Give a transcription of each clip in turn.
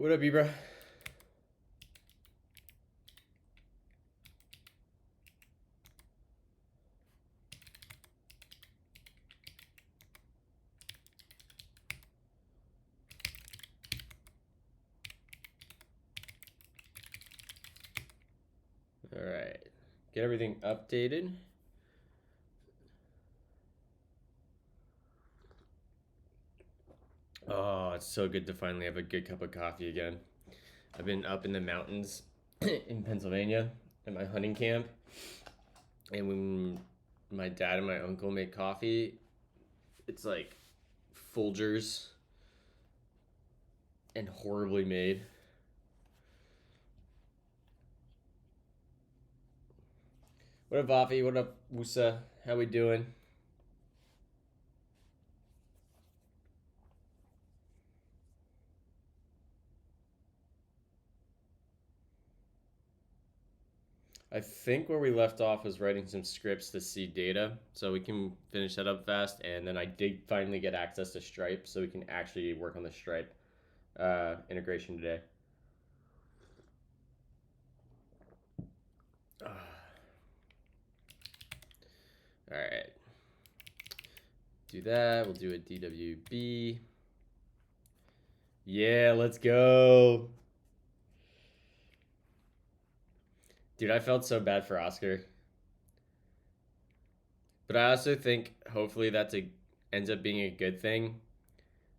What up, Ibra? All right, get everything updated. Oh, it's so good to finally have a good cup of coffee again. I've been up in the mountains in Pennsylvania at my hunting camp, and when my dad and my uncle make coffee, it's like Folgers and horribly made. What up, Vafi? What up, Wusa? How we doing? I think where we left off was writing some scripts to see data, so we can finish that up fast. And then I did finally get access to Stripe, so we can actually work on the Stripe integration today. All right, do that. We'll do a DWB. Yeah, let's go. Dude, I felt so bad for Oscar. But I also think hopefully ends up being a good thing.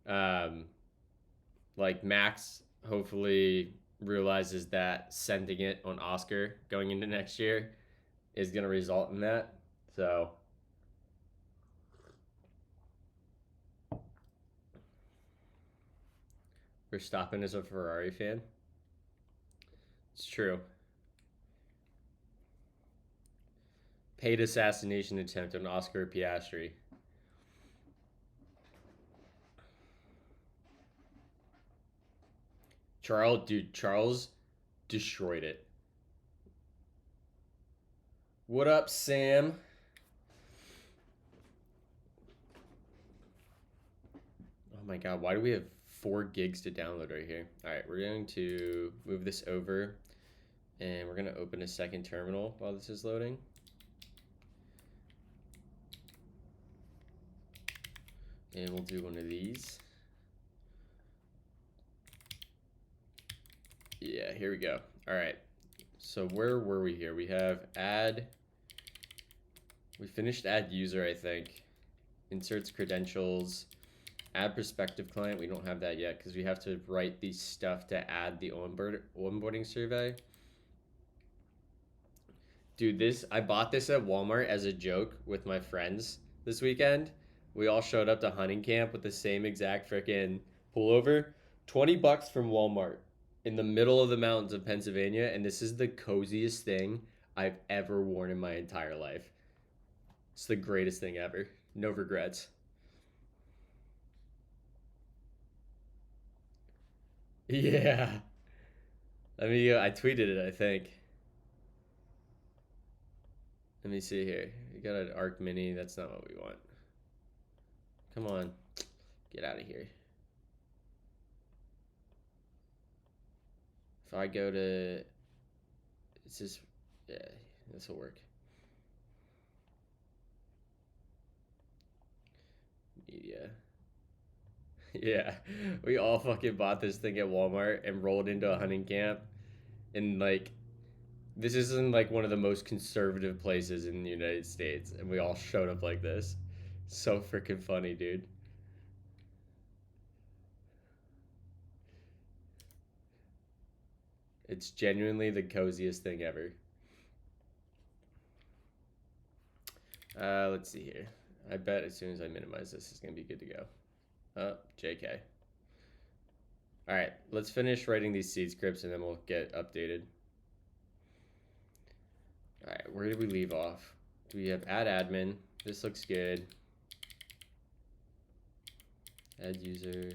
Like Max hopefully realizes that sending it on Oscar going into next year is going to result in that. So Verstappen is a Ferrari fan. It's true. Paid assassination attempt on Oscar Piastri. Charles destroyed it. What up, Sam? Oh my god, why do we have 4 gigs to download right here? All right, we're going to move this over, and we're going to open a second terminal while this is loading. And we'll do one of these. Yeah, here we go. All right. So where were we here? We have add. We finished add user, I think. Inserts credentials. Add prospective client. We don't have that yet because we have to write the stuff to add the onboarding survey. Dude, I bought this at Walmart as a joke with my friends this weekend. We all showed up to hunting camp with the same exact freaking pullover. $20 from Walmart in the middle of the mountains of Pennsylvania, and this is the coziest thing I've ever worn in my entire life. It's the greatest thing ever. No regrets. Yeah. I tweeted it, I think. Let me see here. We got an Arc Mini. That's not what we want. Come on. Get out of here. If I go to... It's just... Yeah, this will work. Media. Yeah. We all fucking bought this thing at Walmart and rolled into a hunting camp. And, like... This isn't, like, one of the most conservative places in the United States. And we all showed up like this. So freaking funny, dude. It's genuinely the coziest thing ever. Let's see here. I bet as soon as I minimize this, it's going to be good to go. Oh, JK. All right, let's finish writing these seed scripts and then we'll get updated. All right, where did we leave off? We have add admin. This looks good. Add user.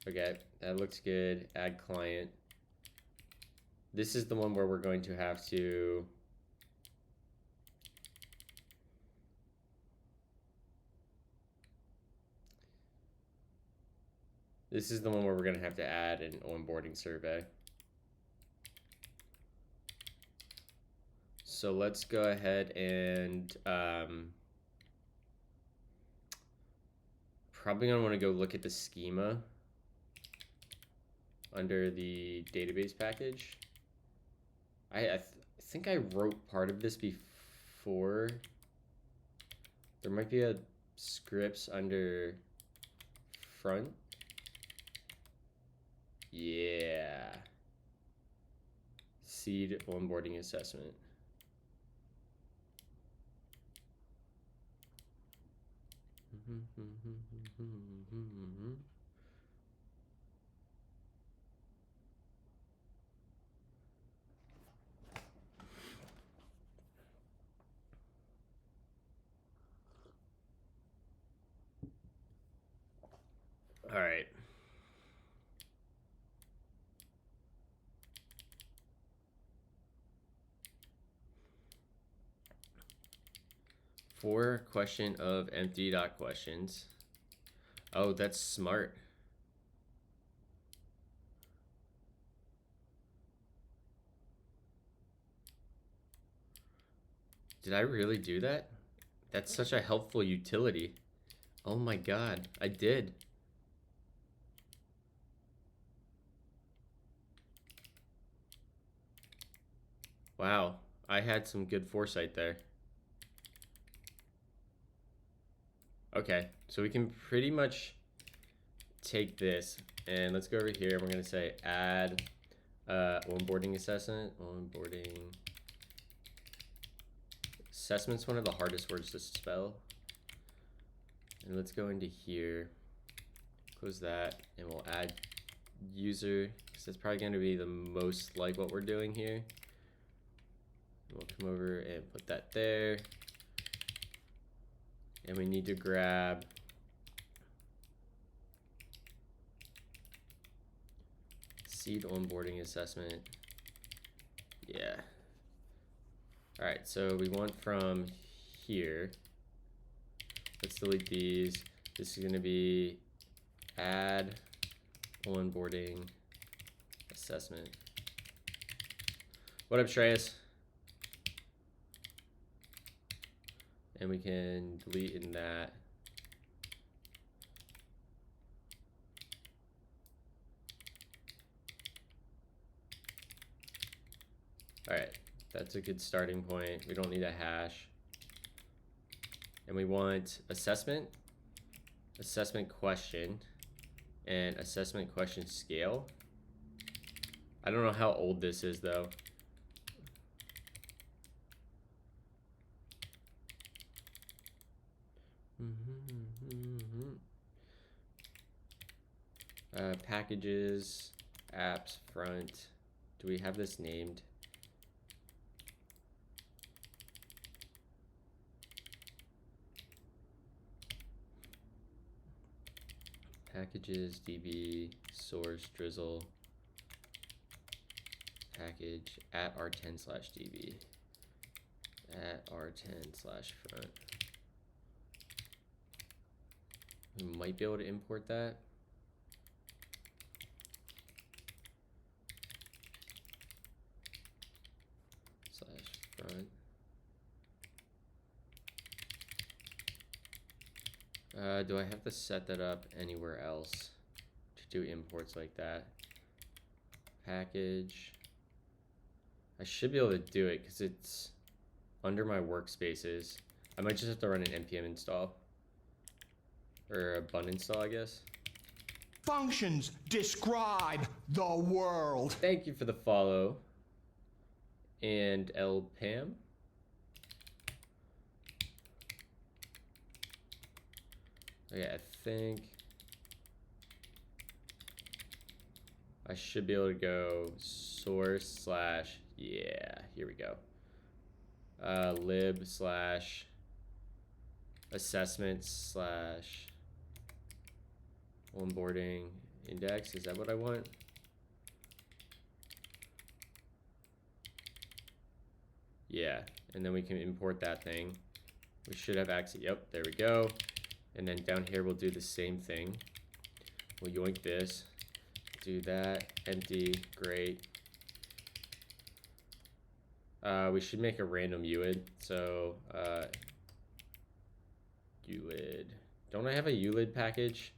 Okay, that looks good. Add client. This is the one where we're going to have to... This is the one where we're going to have to add an onboarding survey. So let's go ahead and probably going to want to go look at the schema under the database package. I think I wrote part of this before. There might be a scripts under front. Yeah. Seed onboarding assessment. All right. For question of empty dot questions. Oh, that's smart. Did I really do that? That's such a helpful utility. Oh my god, I did. Wow, I had some good foresight there. Okay, so we can pretty much take this and let's go over here. We're gonna say add onboarding assessment. Onboarding assessment's one of the hardest words to spell. And let's go into here, close that, and we'll add user, because that's probably gonna be the most like what we're doing here. We'll come over and put that there. And we need to grab seed onboarding assessment. Yeah. All right, so we want from here. Let's delete these. This is gonna be add onboarding assessment. What up, Shreyas? And we can delete in that. All right, that's a good starting point. We don't need a hash. And we want assessment, assessment question, and assessment question scale. I don't know how old this is though. Packages, apps, front. Do we have this named? Packages, DB, source, drizzle, package at r10/db, at r10/front. We might be able to import that. /front. Do I have to set that up anywhere else to do imports like that? Package. I should be able to do it because it's under my workspaces. I might just have to run an npm install. Or a bun install, I guess. Functions describe the world. Thank you for the follow. And lpam. Okay, I think I should be able to go source / yeah, here we go. Lib / assessment / onboarding index. Is that what I want? Yeah, and then we can import that thing. We should have access. Yep, there we go. And then down here we'll do the same thing. We'll yoink this. Do that. Empty. Great. We should make a random ULID. So, ULID. Don't I have a ULID package?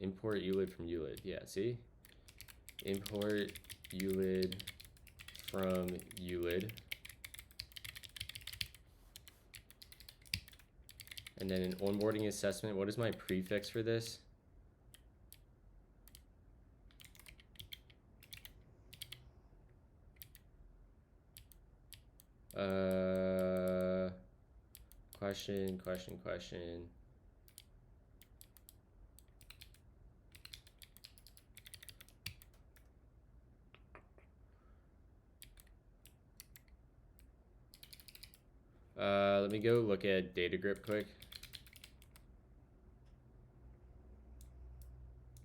Import ULID from ULID. Yeah, see? Import ULID from ULID. And then an onboarding assessment. What is my prefix for this? Question. Let me go look at data grip quick.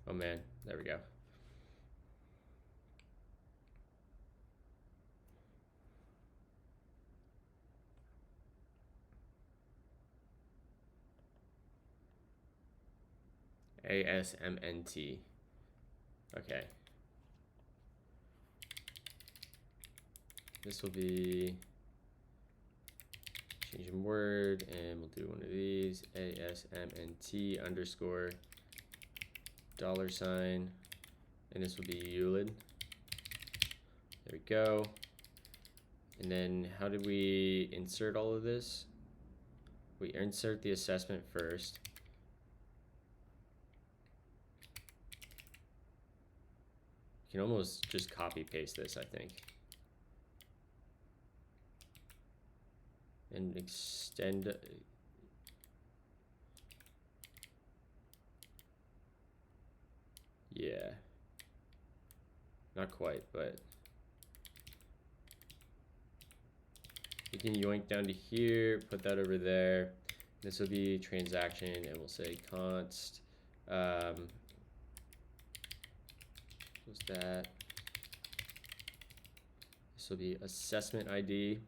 Oh man, there we go. ASMNT. Okay. This will be changing word, and we'll do one of these. ASMNT underscore $, and this will be ULID. There we go. And then how did we insert all of this? We insert the assessment first. You can almost just copy paste this, I think. And extend. Yeah. Not quite, but you can yoink down to here, put that over there. This will be transaction, and we'll say const. What's that? This will be assessment ID,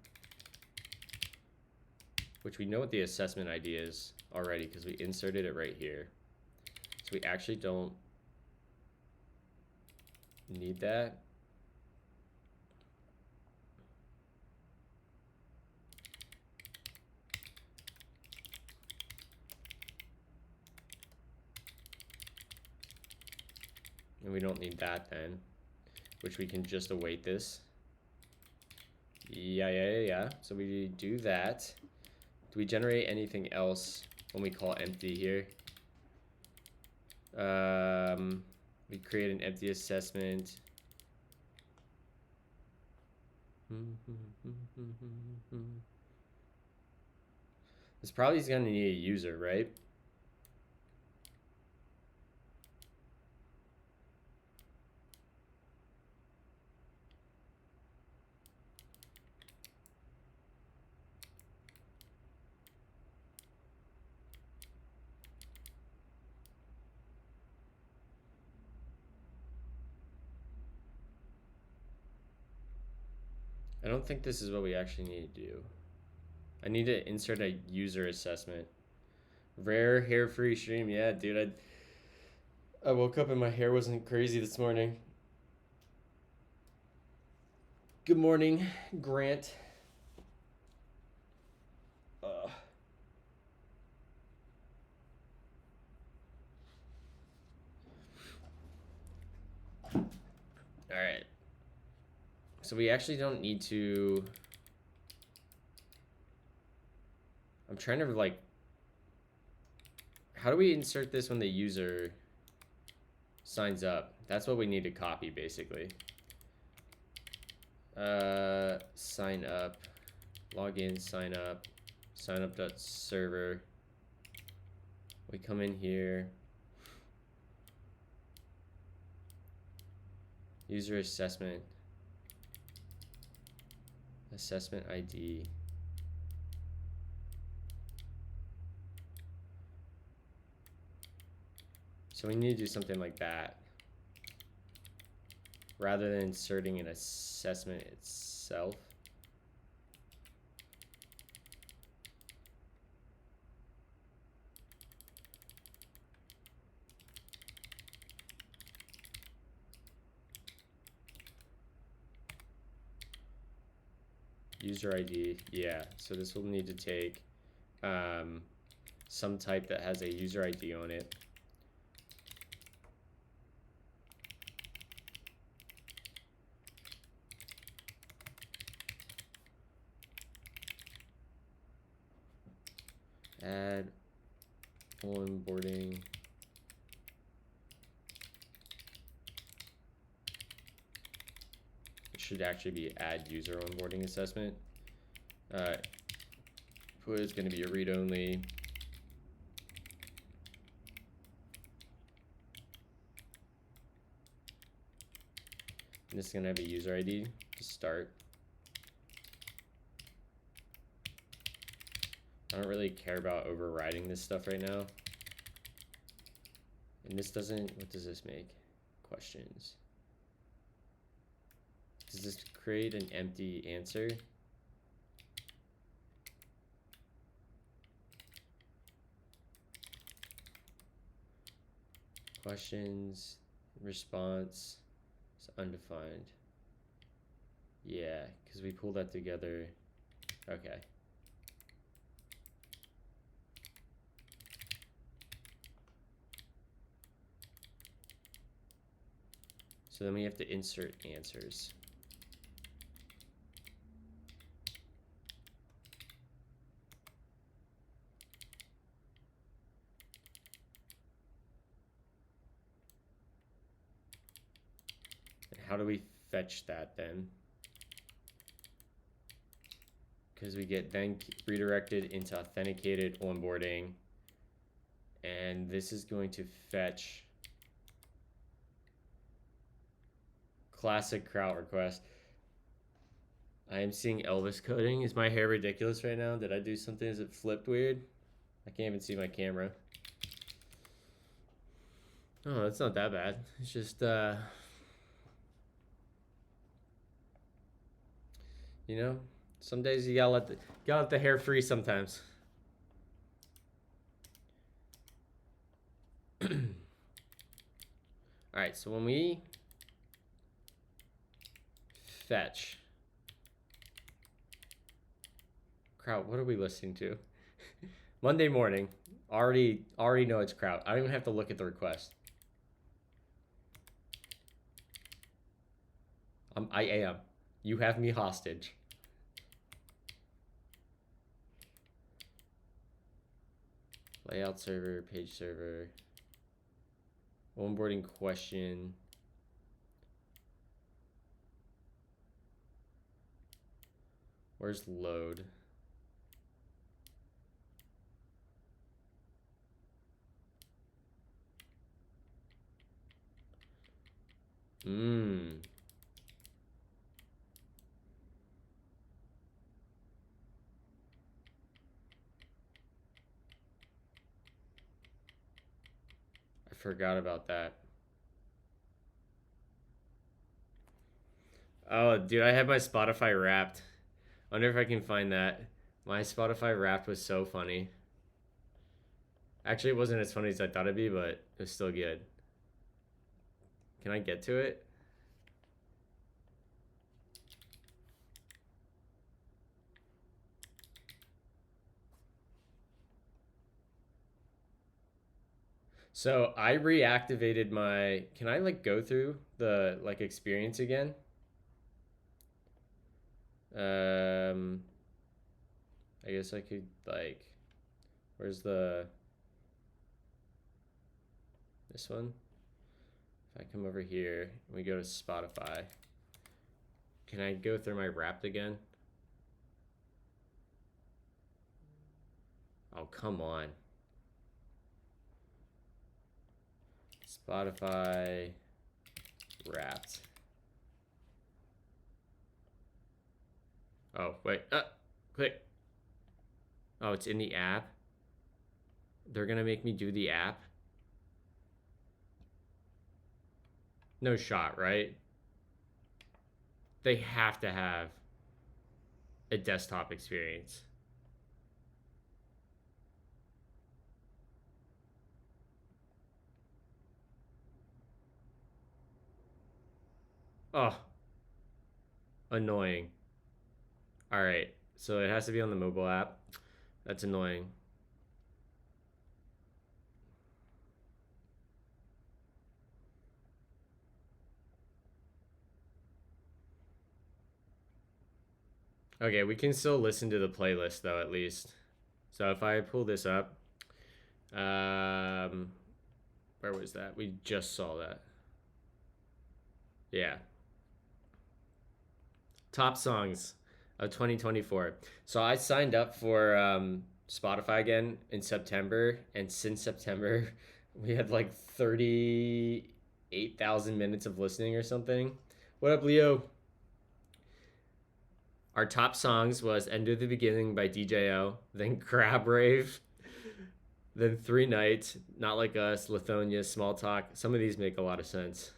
which we know what the assessment ID is already because we inserted it right here. So we actually don't need that. And we don't need that then, which we can just await this. Yeah. So we do that. Do we generate anything else when we call empty here? We create an empty assessment. This probably is going to need a user, right? I don't think this is what we actually need to do. I need to insert a user assessment. Rare hair-free stream. Yeah, dude. I woke up and my hair wasn't crazy this morning. Good morning, Grant. All right. So we actually don't need to. I'm trying to like. How do we insert this when the user signs up? That's what we need to copy basically. Sign up, login, sign up server. We come in here. User assessment ID. So we need to do something like that rather than inserting an assessment itself. User ID, yeah. So this will need to take some type that has a user ID on it. Add onboarding. It should actually be add user onboarding assessment. Put is going to be a read only. And this is going to have a user ID to start. I don't really care about overriding this stuff right now. And this doesn't, what does this make? Questions. Does this create an empty answer? Questions, response is undefined. Yeah, because we pull that together. Okay. So then we have to insert answers. And how do we fetch that then? Because we get then redirected into authenticated onboarding. And this is going to fetch classic crowd request. I am seeing Elvis coding. Is my hair ridiculous right now? Did I do something? Is it flipped weird? I can't even see my camera. Oh, that's not that bad. It's just, you know, some days you gotta let the hair free sometimes. All right, so when we fetch Kraut, what are we listening to? Monday morning. Already know it's Kraut. I don't even have to look at the request. I am. You have me hostage. Layout server, page server. Onboarding question. Where's load? I forgot about that. Oh, dude, I have my Spotify Wrapped. I wonder if I can find that. My Spotify Wrapped was so funny. Actually, it wasn't as funny as I thought it'd be, but it was still good. Can I get to it? So I reactivated my. Can I like go through the like experience again? I guess I could like. Where's the? This one. If I come over here and we go to Spotify, can I go through my Wrapped again? Oh, come on. Spotify Wrapped. Oh, wait. Click. Oh, it's in the app. They're gonna make me do the app. No shot, right? They have to have a desktop experience. Oh, annoying. All right, so it has to be on the mobile app. That's annoying. Okay, we can still listen to the playlist though, at least. So if I pull this up, where was that? We just saw that. Yeah. Top songs of 2024. So I signed up for Spotify again in September, and since September, we had like 38,000 minutes of listening or something. What up, Leo? Our top songs was End of the Beginning by DJO, then Crab Rave, then Three Nights, Not Like Us, Lithonia, Small Talk. Some of these make a lot of sense.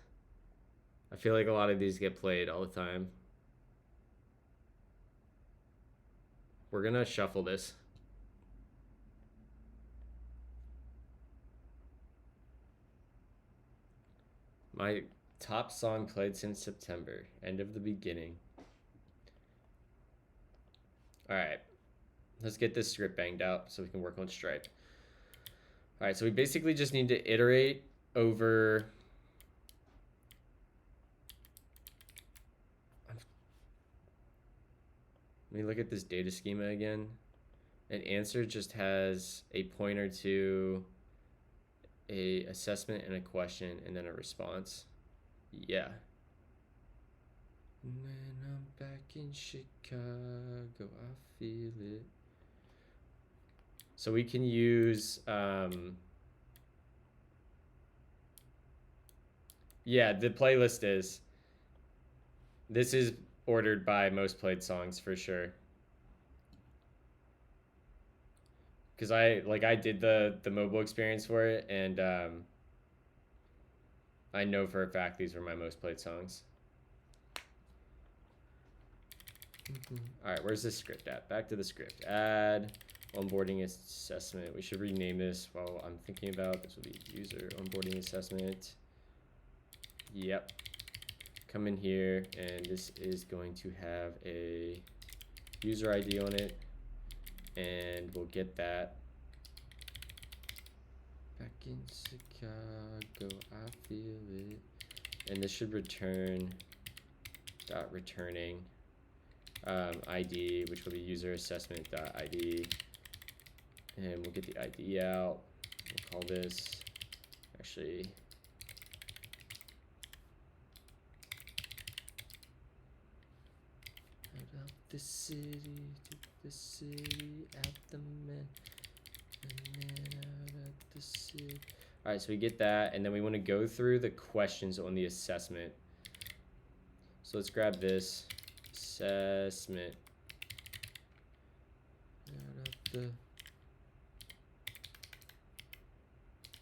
I feel like a lot of these get played all the time. We're gonna shuffle this. My top song played since September, End of the Beginning. All right, let's get this script banged out so we can work on Stripe. All right, so we basically just need to iterate over. Let me look at this data schema again. An answer just has a pointer to a assessment and a question and then a response. Yeah. When I'm back in Chicago, I feel it. So we can use, yeah, the playlist is. This is ordered by most played songs for sure. Because I did the mobile experience for it, and I know for a fact these were my most played songs. All right, where's this script at? Back to the script. Add onboarding assessment. We should rename this while I'm thinking about this. Will be user onboarding assessment. Yep. Come in here, and this is going to have a user ID on it, and we'll get that. Back in Chicago, I feel it. And this should return returning ID, which will be user assessment ID, and we'll get the ID out. We'll call this actually out of the city to the city, out the man, and then out of the city. All right, so we get that, and then we want to go through the questions on the assessment. So let's grab this assessment out of the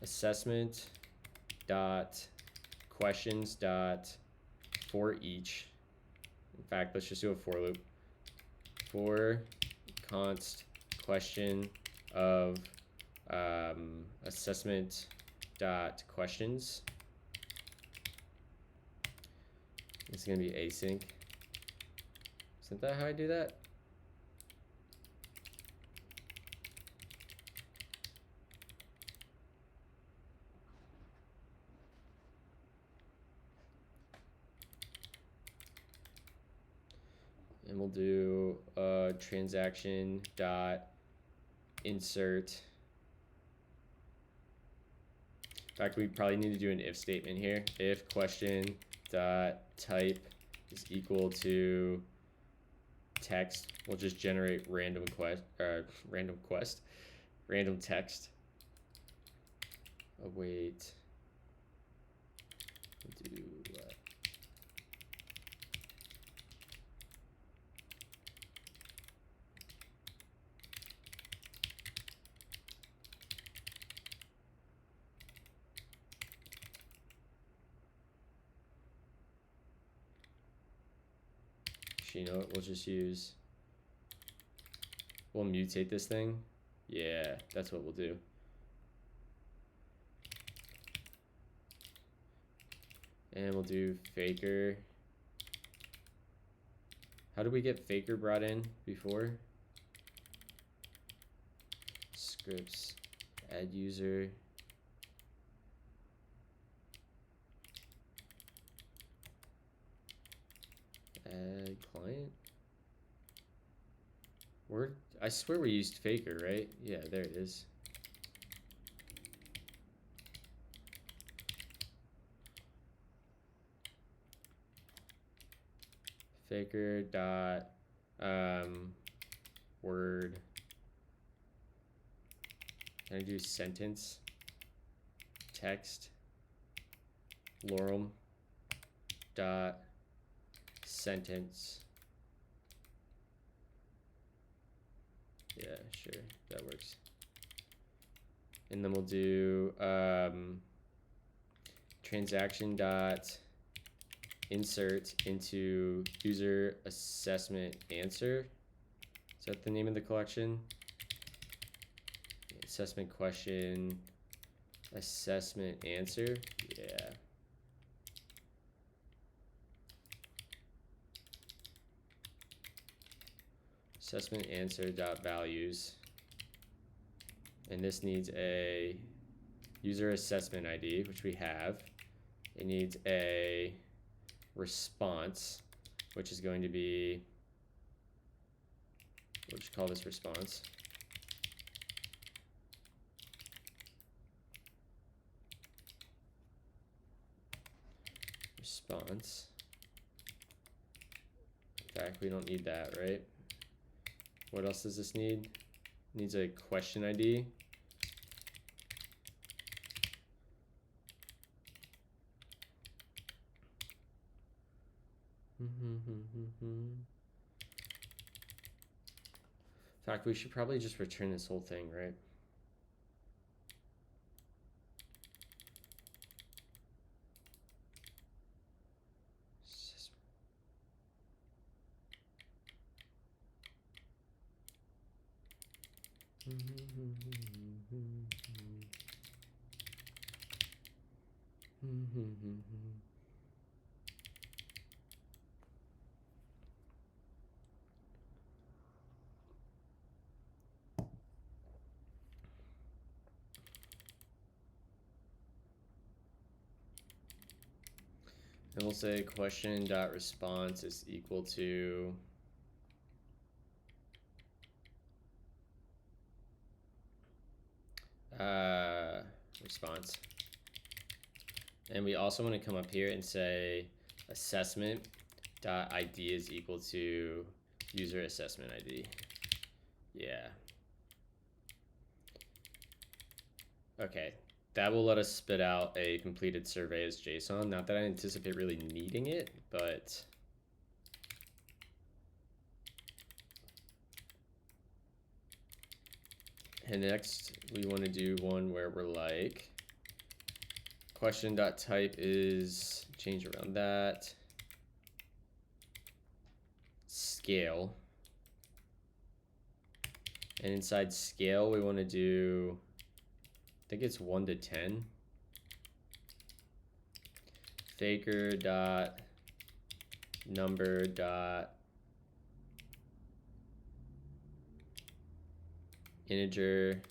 assessment dot questions dot for each. In fact, let's just do a for loop. For const question of assessment dot questions. This is gonna be async. Isn't that how I do that? And we'll do transaction dot insert. In fact, we probably need to do an if statement here. If question dot type is equal to text, we'll just generate random text. Await. We'll do you know what, we'll mutate this thing. Yeah, that's what we'll do. And we'll do faker How did we get faker brought in before? Scripts, add user. Add client. I swear we used faker, right? Yeah, there it is. Faker dot word. Can I do sentence? Text. Lorem dot sentence. Yeah, sure, that works. And then we'll do transaction dot insert into user assessment answer. Is that the name of the collection? Assessment question, assessment answer. Yeah. Assessment answer dot values. And this needs a user assessment ID, which we have. It needs a response, which is going to be, we'll just call this response. Response. In fact, we don't need that, right? What else does this need? It needs a question ID. In fact, we should probably just return this whole thing, right? And we'll say question dot response is equal to response. And we also want to come up here and say assessment dot ID is equal to user assessment ID. Yeah. Okay. That will let us spit out a completed survey as JSON. Not that I anticipate really needing it, but and next we want to do one where we're like question.type is change around that. Scale. And inside scale we want to do, I think it's 1 to 10. Faker dot number dot integer.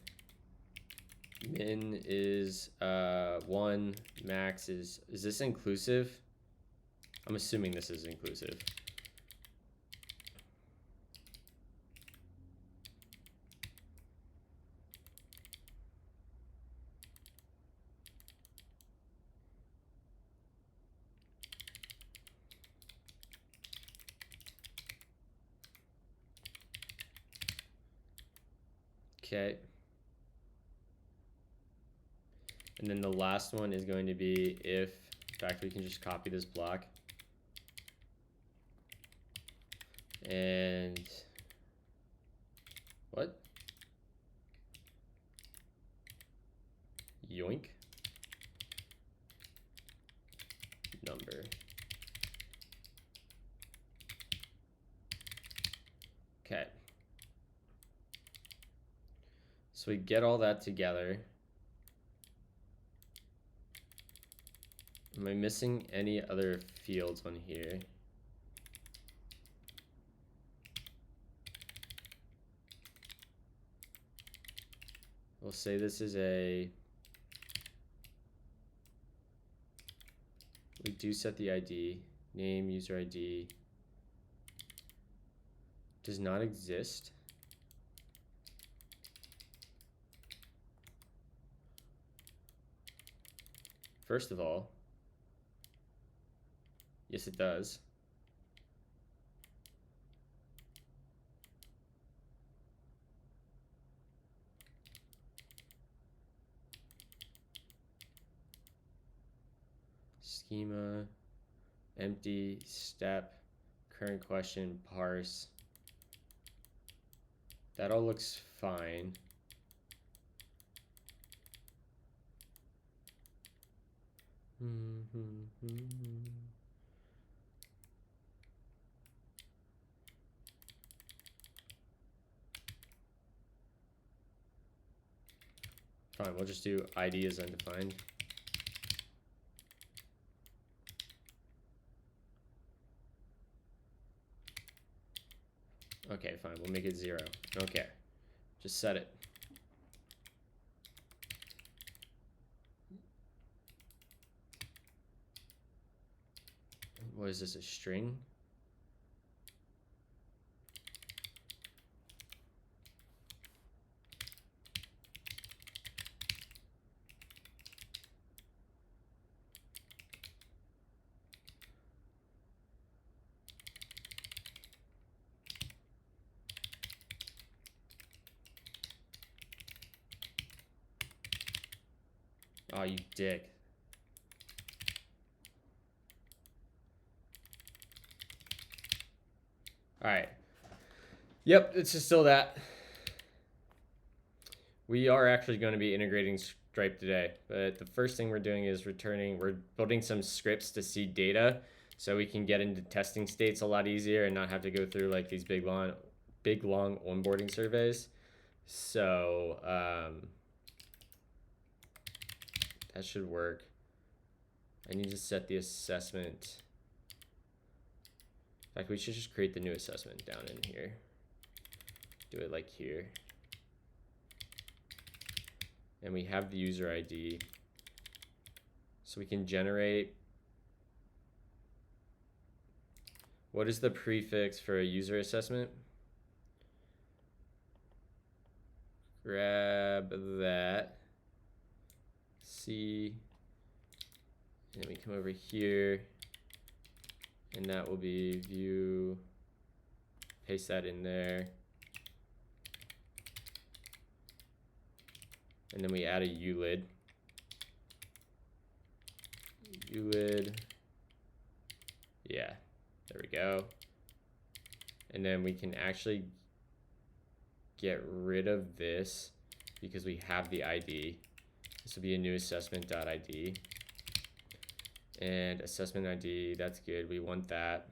Min is 1. Max is this inclusive? I'm assuming this is inclusive. Okay. And then the last one is going to be if, in fact, we can just copy this block. And what? Yoink. Number. Okay. So we get all that together. Am I missing any other fields on here? we'll say this is a, we do set the ID, name, user ID, does not exist. First of all, yes, it does. Schema, empty, step, current question, parse. That all looks fine. Fine, we'll just do ID as undefined. Okay, fine, we'll make it 0. Okay, just set it. What is this, a string? Oh, you dick. All right. Yep, it's just still that. We are actually going to be integrating Stripe today, but the first thing we're doing is we're building some scripts to see data so we can get into testing states a lot easier and not have to go through like these big long onboarding surveys. So that should work. I need to set the assessment. In fact, we should just create the new assessment down in here. Do it like here. And we have the user ID. So we can generate. What is the prefix for a user assessment? Grab that. C. And then we come over here. And that will be view. Paste that in there. And then we add a ULID. ULID. Yeah, there we go. And then we can actually get rid of this because we have the ID. This will be a new assessment.id. And assessment ID, that's good. We want that.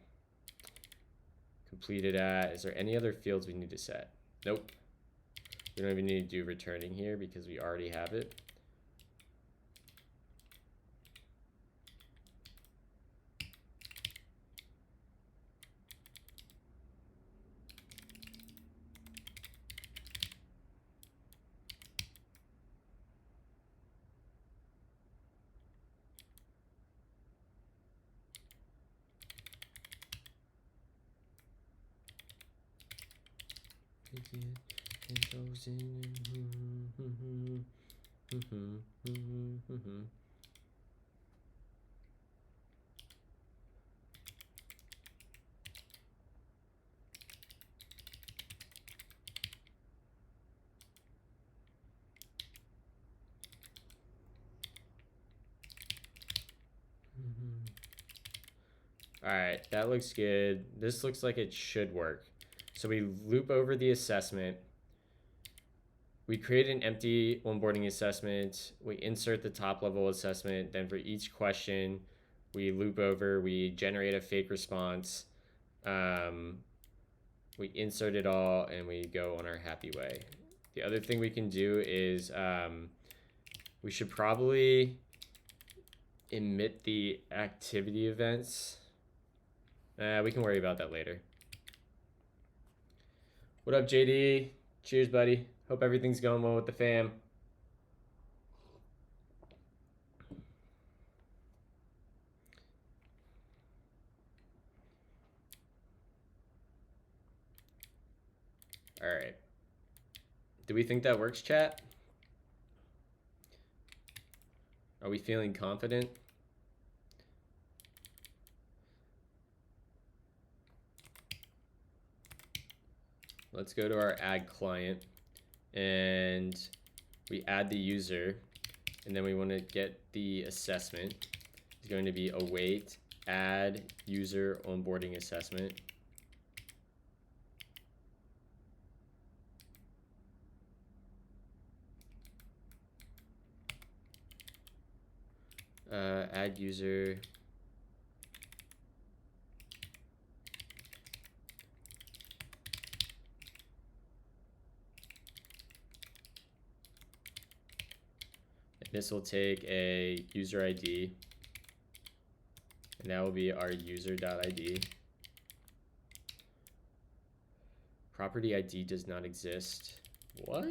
Completed at. Is there any other fields we need to set? Nope. We don't even need to do returning here because we already have it. All right, that looks good. This looks like it should work. So we loop over the assessment. We create an empty onboarding assessment. We insert the top level assessment. Then for each question, we loop over, we generate a fake response. We insert it all and we go on our happy way. The other thing we can do is we should probably emit the activity events. We can worry about that later. What up, JD? Cheers, buddy. Hope everything's going well with the fam. All right. Do we think that works, chat? Are we feeling confident? Let's go to our add client and we add the user, and then we want to get the assessment. It's going to be await add user onboarding assessment. Add user. This will take a user ID, and that will be our user.id. Property ID does not exist. What?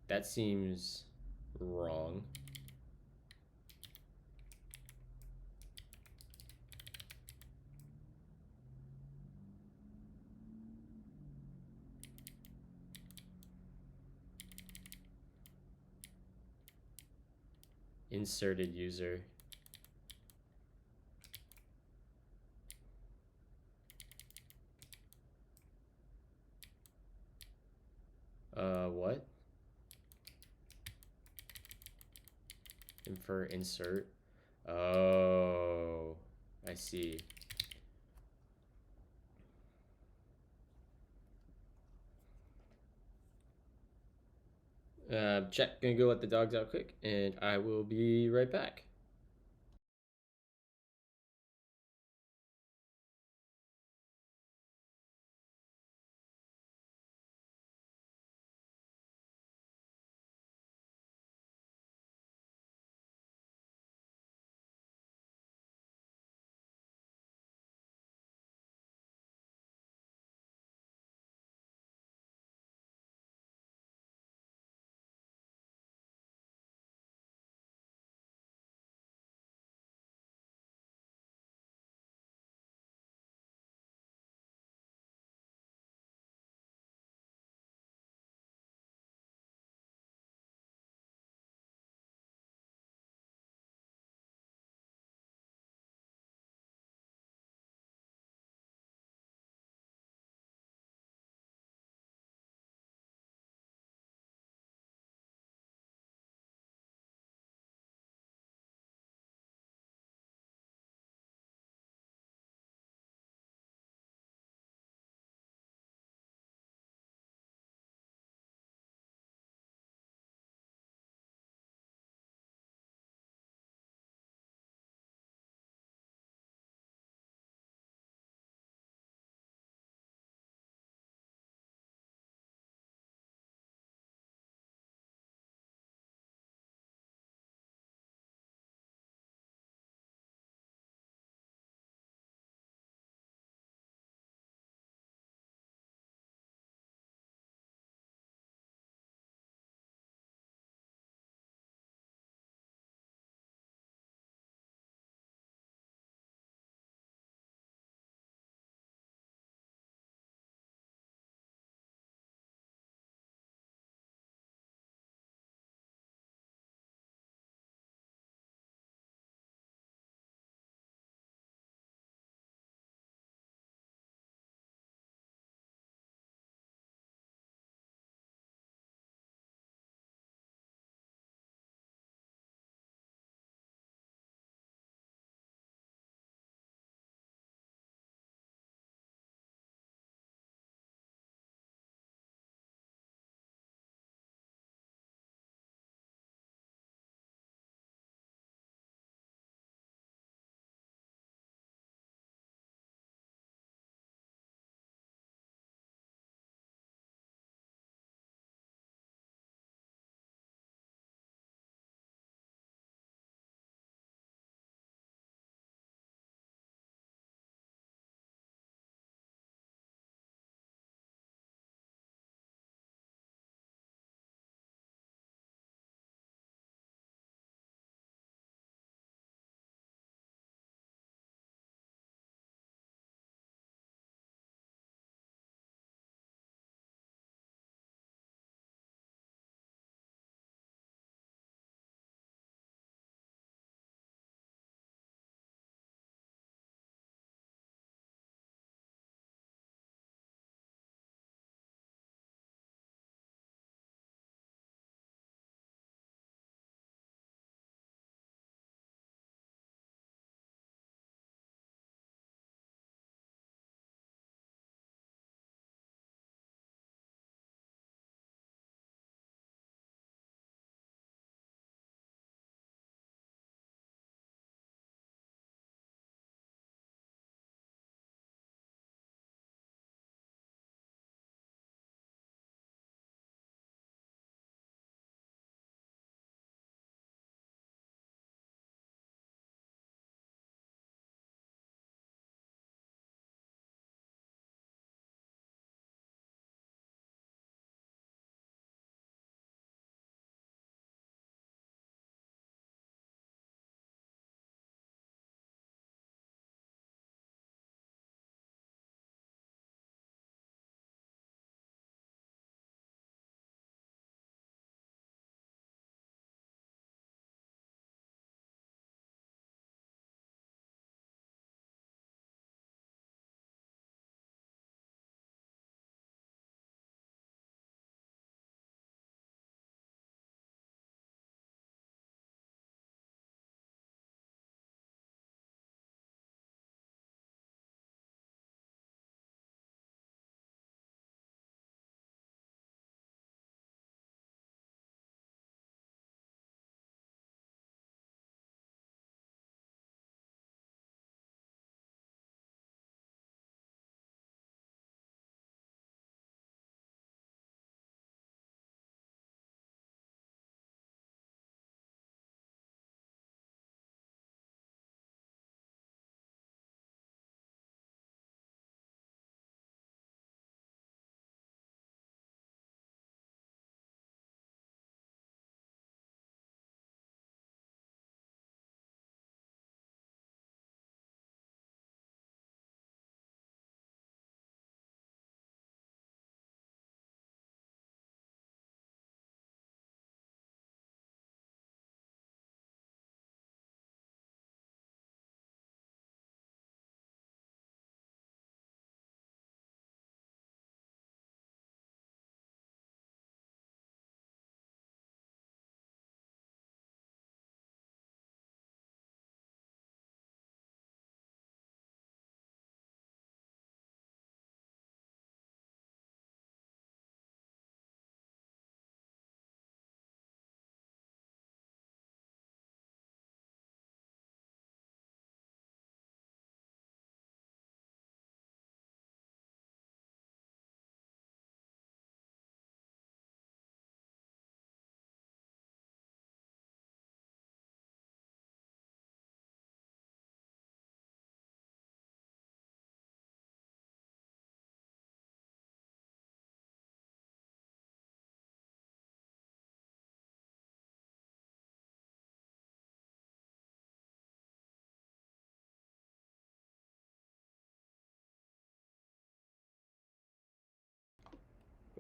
That seems wrong. Inserted user. What? Infer insert. Oh, I see. Check, gonna go let the dogs out quick, and I will be right back.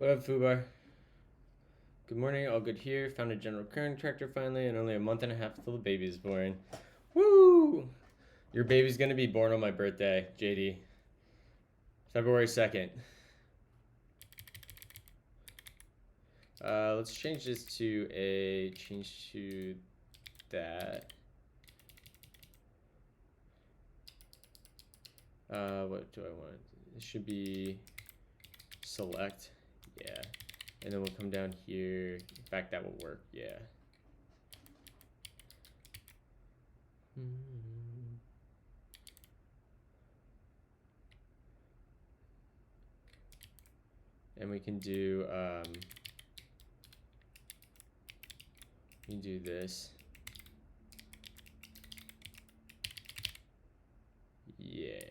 What up, Fubar? Good morning, all good here. Found a general contractor finally, and only a month and a half till the baby is born. Woo! Your baby's gonna be born on my birthday, JD. February 2nd. Let's change this to that. What do I want? It should be select. Yeah. And then we'll come down here. In fact, that will work. Yeah. And we can do this. Yeah.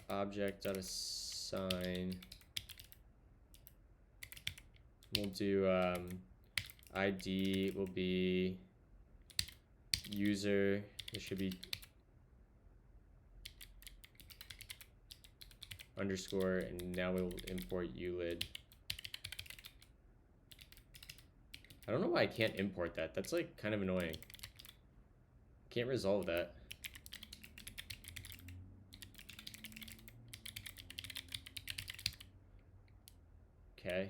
Object.assign. We'll do ID will be user. It should be underscore, and now we'll import ulid. I don't know why I can't import that. That's like kind of annoying. Can't resolve that. Okay.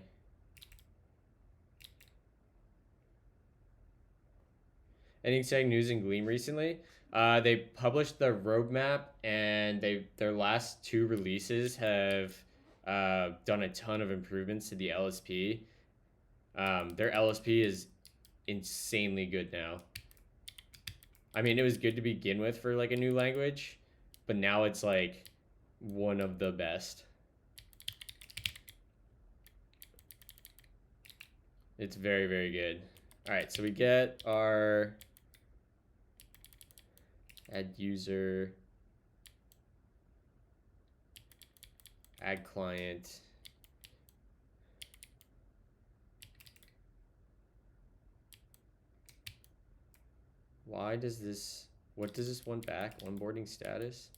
Any exciting news in Gleam recently? They published the roadmap, and their last 2 releases have done a ton of improvements to the LSP. Their LSP is insanely good now. I mean, it was good to begin with for like a new language, but now it's like one of the best. It's very, very good. All right, so we get our add user, add client. Why does this, what does this want back? Onboarding status?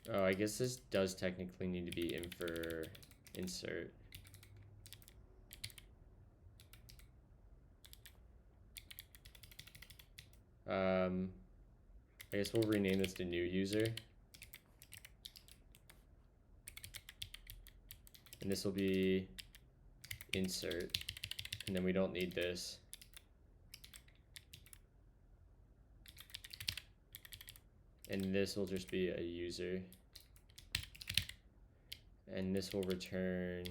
Oh, I guess this does technically need to be in for insert. I guess we'll rename this to new user. And this will be insert. And then we don't need this. And this will just be a user. And this will return.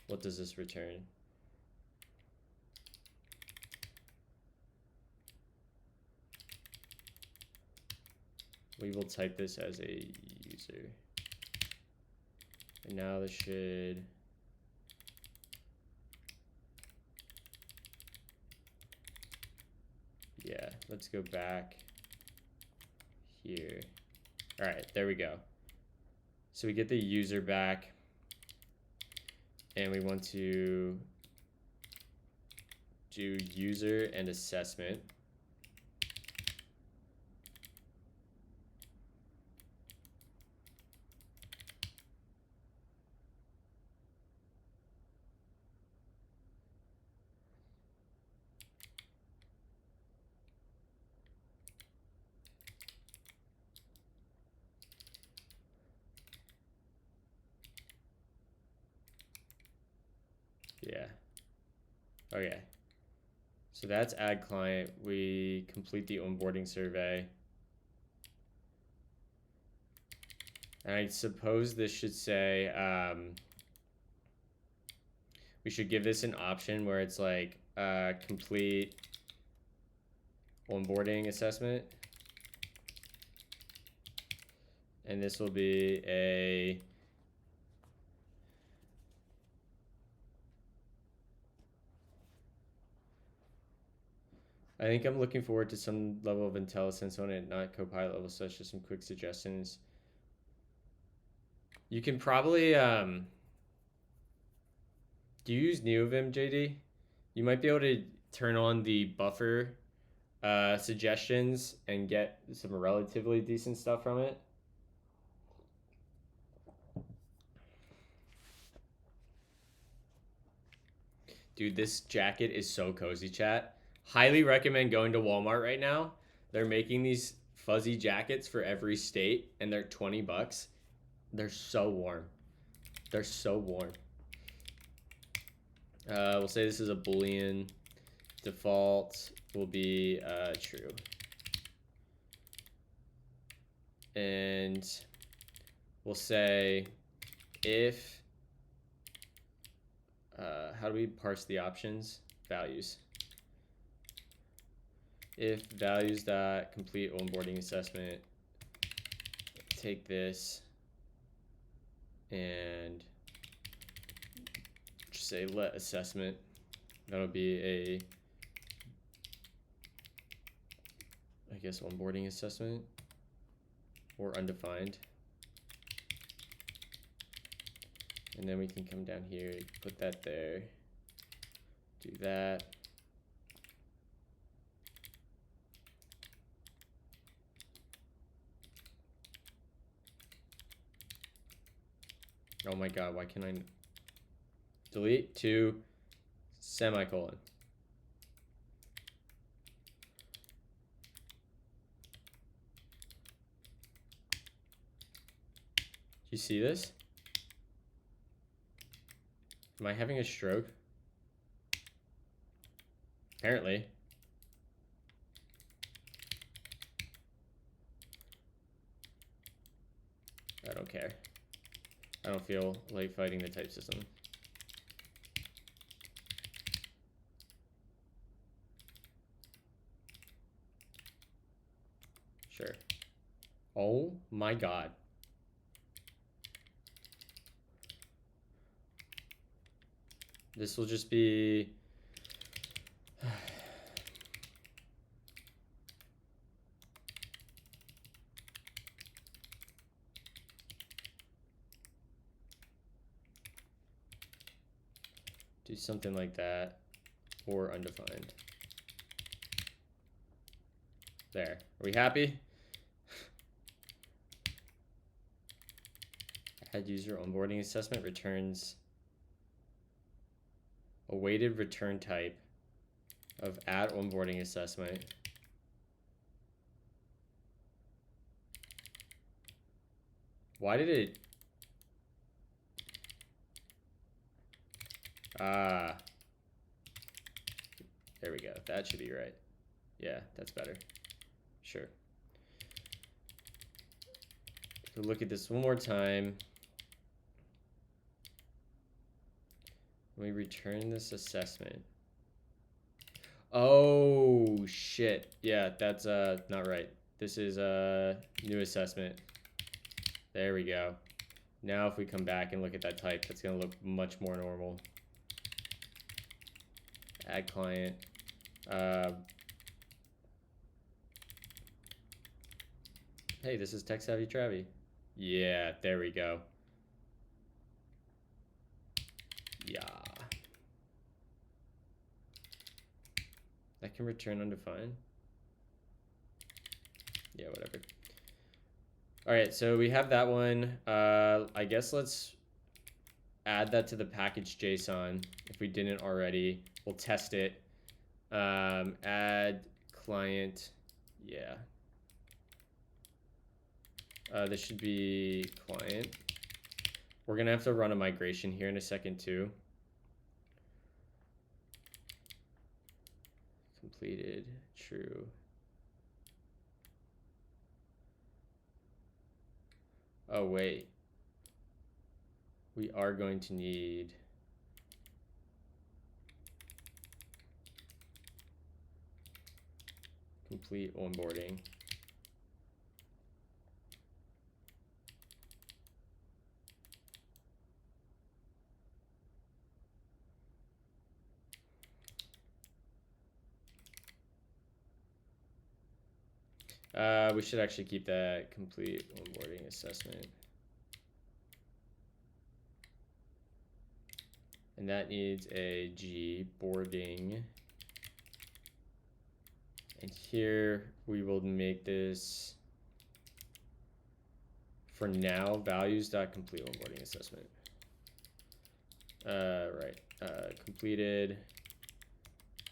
What does this return? We will type this as a user. And now this should. Yeah, let's go back here. All right, there we go. So we get the user back, and we want to do user and assessment. Yeah. Okay. So that's add client. We complete the onboarding survey. And I suppose this should say we should give this an option where it's like complete onboarding assessment. And this will be a I think I'm looking forward to some level of intelligence on it, not Copilot level, such as some quick suggestions. You can probably do you use NeoVim, JD? You might be able to turn on the buffer suggestions and get some relatively decent stuff from it. Dude, this jacket is so cozy, chat. Highly recommend going to Walmart right now. They're making these fuzzy jackets for every state, and they're 20 bucks. They're so warm. They're so warm. We'll say this is a Boolean. Default will be true. And we'll say if, how do we parse the options? Values. If values dot complete onboarding assessment, take this and just say let assessment. That'll be a, I guess, onboarding assessment or undefined. And then we can come down here, put that there, do that. Oh my God, why can't I delete to semicolon? Do you see this? Am I having a stroke? Apparently. I don't care. I don't feel like fighting the type system. Sure. Oh my God. This will just be... do something like that, or undefined. There. Are we happy? Add user onboarding assessment returns a weighted return type of add onboarding assessment. Why did it... Ah. There we go. That should be right. Yeah, that's better. Sure. We'll look at this one more time. We return this assessment. Oh, shit. Yeah, that's not right. This is a new assessment. There we go. Now if we come back and look at that type, that's going to look much more normal. Add client. Hey, this is Tech Savvy Travie. Yeah, there we go. Yeah. That can return undefined. Yeah, whatever. All right, so we have that one. I guess let's add that to the package JSON if we didn't already. We'll test it. Add client. Yeah. This should be client. We're gonna have to run a migration here in a second too. Completed, true. Oh wait. We are going to need complete onboarding. We should actually keep that complete onboarding assessment. And that needs a G, boarding. And here we will make this, for now, values.complete onboarding assessment. Right, completed.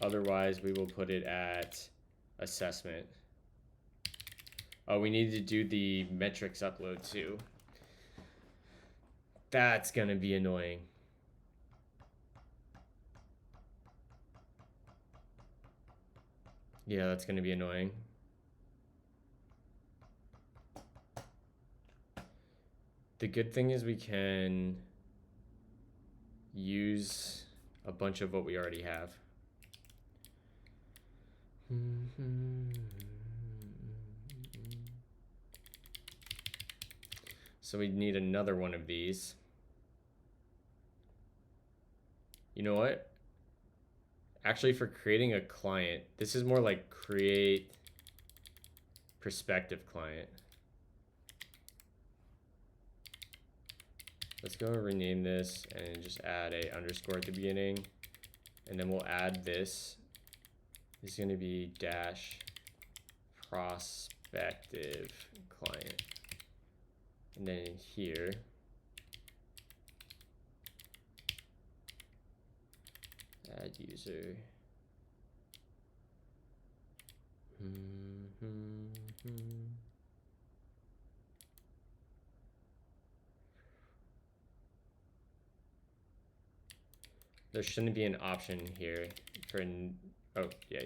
Otherwise, we will put it at assessment. Oh, we need to do the metrics upload too. That's gonna be annoying. Yeah, that's gonna be annoying. The good thing is we can use a bunch of what we already have. So we need another one of these. You know what? Actually, for creating a client, this is more like create prospective client. Let's go and rename this and just add a underscore at the beginning. And then we'll add this. This is going to be dash prospective client. And then in here, add user. There shouldn't be an option here for, oh, yeah.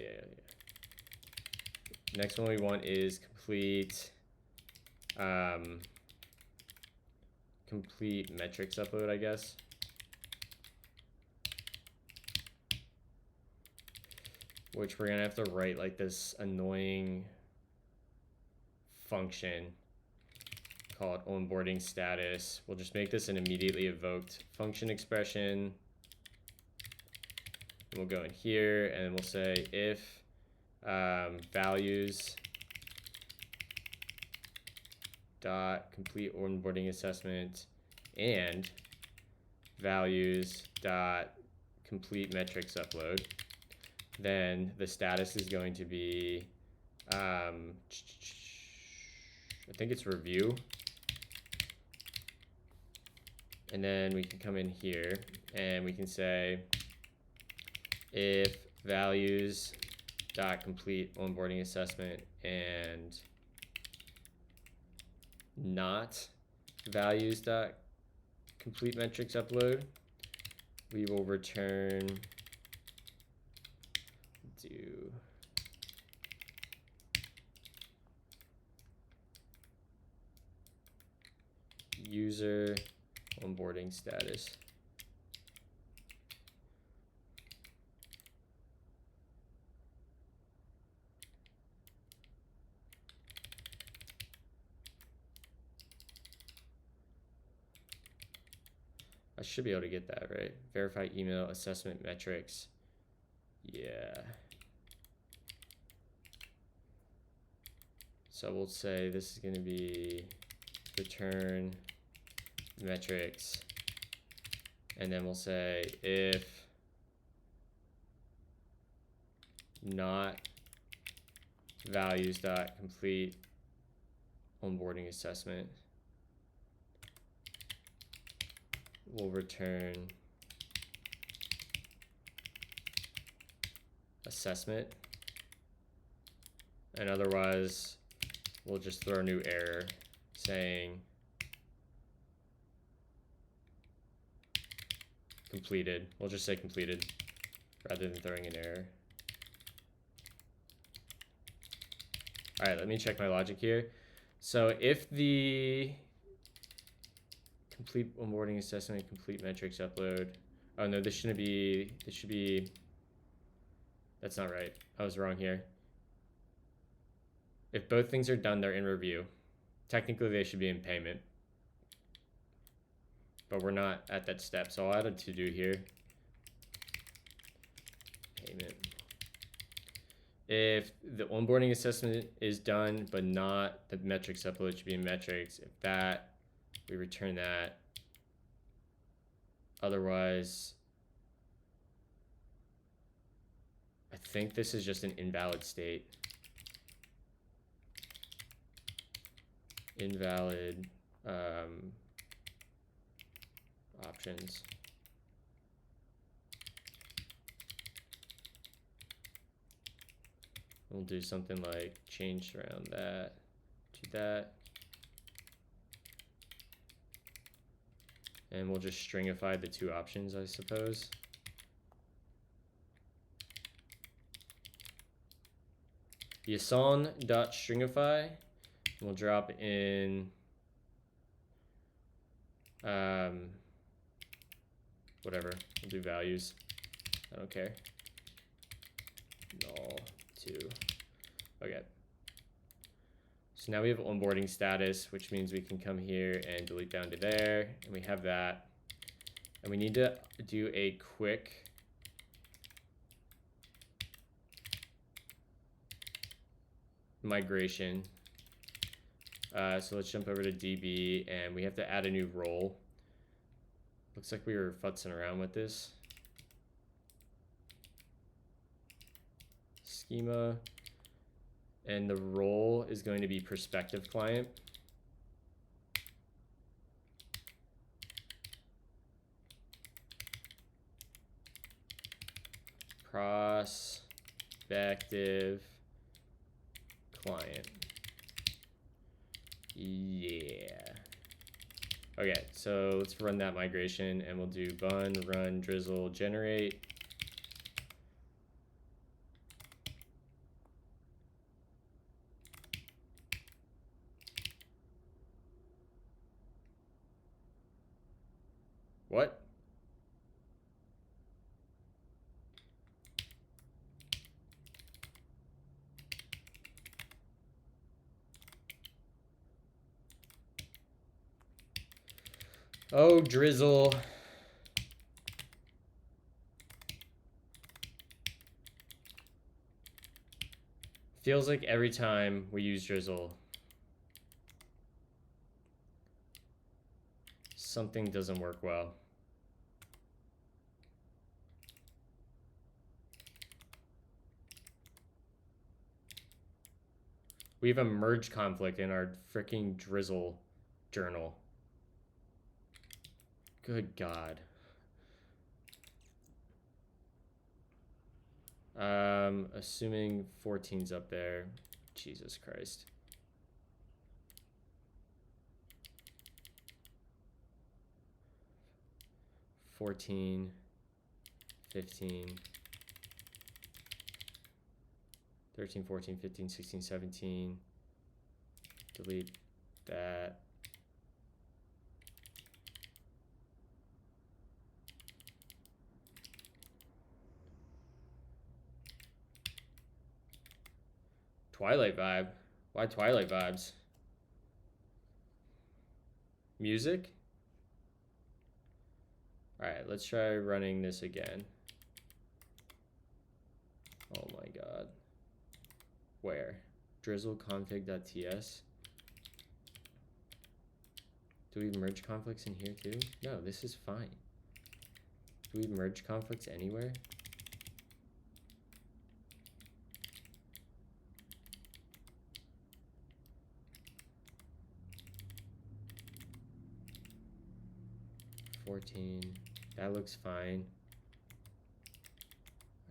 Next one we want is complete, complete metrics upload, I guess. Which we're gonna have to write like this annoying function called onboarding status. We'll just make this an immediately evoked function expression. And we'll go in here and we'll say if values dot complete onboarding assessment and values dot complete metrics upload, then the status is going to be I think it's review. And then we can come in here and we can say if values dot complete onboarding assessment and not values dot complete metrics upload, we will return do user onboarding status. I should be able to get that, right? Verify email assessment metrics. Yeah. So we'll say this is going to be return metrics. And then we'll say if not values dot complete onboarding assessment, we'll return assessment, and otherwise we'll just throw a new error saying completed. We'll just say completed rather than throwing an error. All right, let me check my logic here. So if the complete onboarding assessment, complete metrics upload. Oh no, this shouldn't be, this should be, that's not right. I was wrong here. If both things are done, they're in review. Technically, they should be in payment. But we're not at that step, so I'll add a to-do here. Payment. If the onboarding assessment is done, but not the metrics upload should be in metrics. If that, we return that. Otherwise, I think this is just an invalid state. Invalid options. We'll do something like change around that to that. And we'll just stringify the two options, I suppose. Yason.stringify. We'll drop in whatever. We'll do values. I don't care. Null to. Okay. So now we have onboarding status, which means we can come here and delete down to there, and we have that. And we need to do a quick migration. So let's jump over to DB, and we have to add a new role. Looks like we were futzing around with this. Schema. And the role is going to be perspective client. Prospective client. Yeah. Okay, so let's run that migration, and we'll do bun, run, drizzle, generate. What? Oh, drizzle. Feels like every time we use drizzle, something doesn't work well. We have a merge conflict in our freaking drizzle journal. Good God. Assuming 14's up there. Jesus Christ. $14, $15, $13, $14, $15, $16, $17. Delete that. Twilight vibe. Why Twilight vibes? Music? Alright, let's try running this again. Oh my God. Where? Drizzle config.ts. Do we merge conflicts in here too? No, this is fine. Do we merge conflicts anywhere? That looks fine.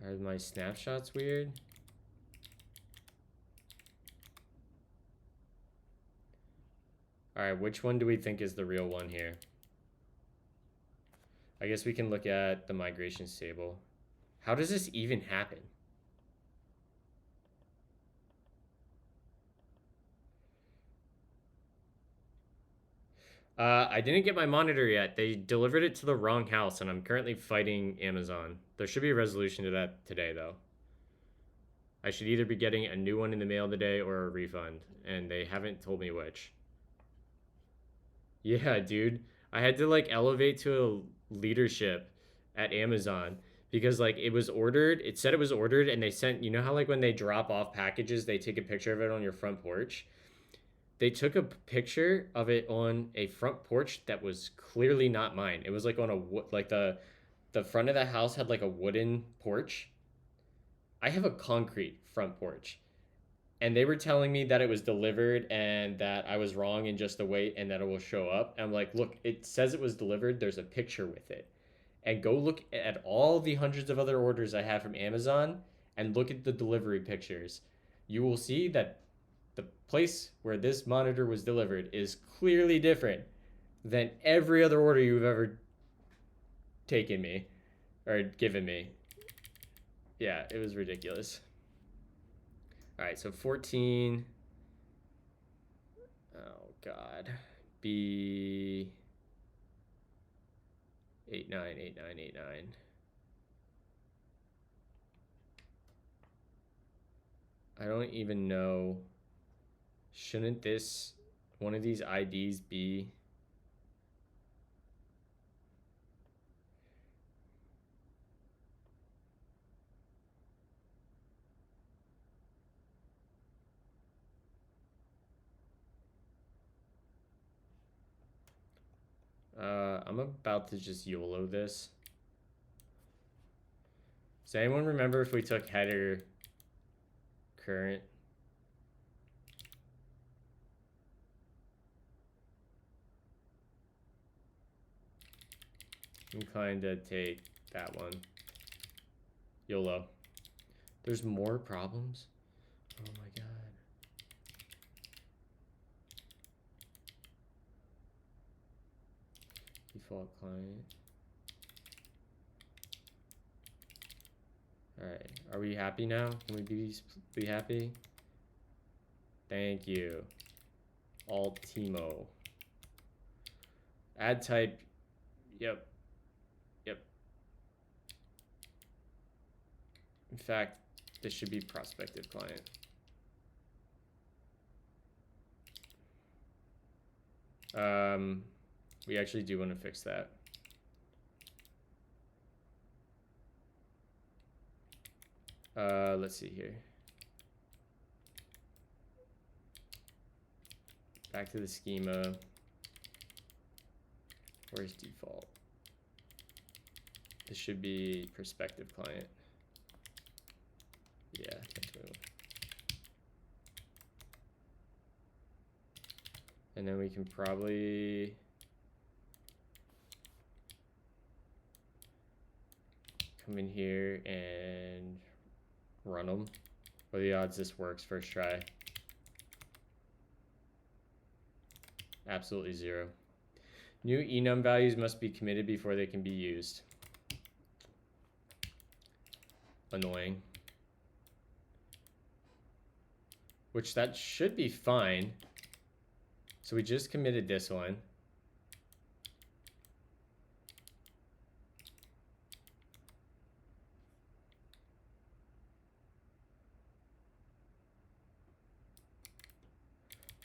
Are my snapshots weird? Alright, which one do we think is the real one here? I guess we can look at the migrations table. How does this even happen? I didn't get my monitor yet. They delivered it to the wrong house, and I'm currently fighting Amazon. There should be a resolution to that today, though. I should either be getting a new one in the mail today or a refund, and they haven't told me which. Yeah, dude. I had to like elevate to a leadership at Amazon because like it was ordered, it said it was ordered and they sent, you know how like when they drop off packages, they take a picture of it on your front porch? They took a picture of it on a front porch that was clearly not mine. It was like on a wood, like the front of the house had like a wooden porch. I have a concrete front porch. And they were telling me that it was delivered and that I was wrong in just the wait and that it will show up. I'm like, look, it says it was delivered. There's a picture with it. And go look at all the hundreds of other orders I have from Amazon and look at the delivery pictures. You will see that the place where this monitor was delivered is clearly different than every other order you've ever taken me or given me. Yeah, it was ridiculous. All right, so 14. Oh, God. B. 89, 89, 89. I don't even know. Shouldn't this, one of these IDs be? I'm about to just YOLO this. Does anyone remember if we took header current? I'm inclined to take that one. YOLO. There's more problems? Oh my God. Default client. Alright, are we happy now? Can we be happy? Thank you. Altimo. Add type. Yep. Yep. In fact, this should be prospective client. We actually do want to fix that. Let's see here. Back to the schema. Where's default? This should be prospective client. Yeah, definitely. And then we can probably come in here and run them. What are the odds this works first try? Absolutely zero. New enum values must be committed before they can be used. Annoying. Which that should be fine. So we just committed this one.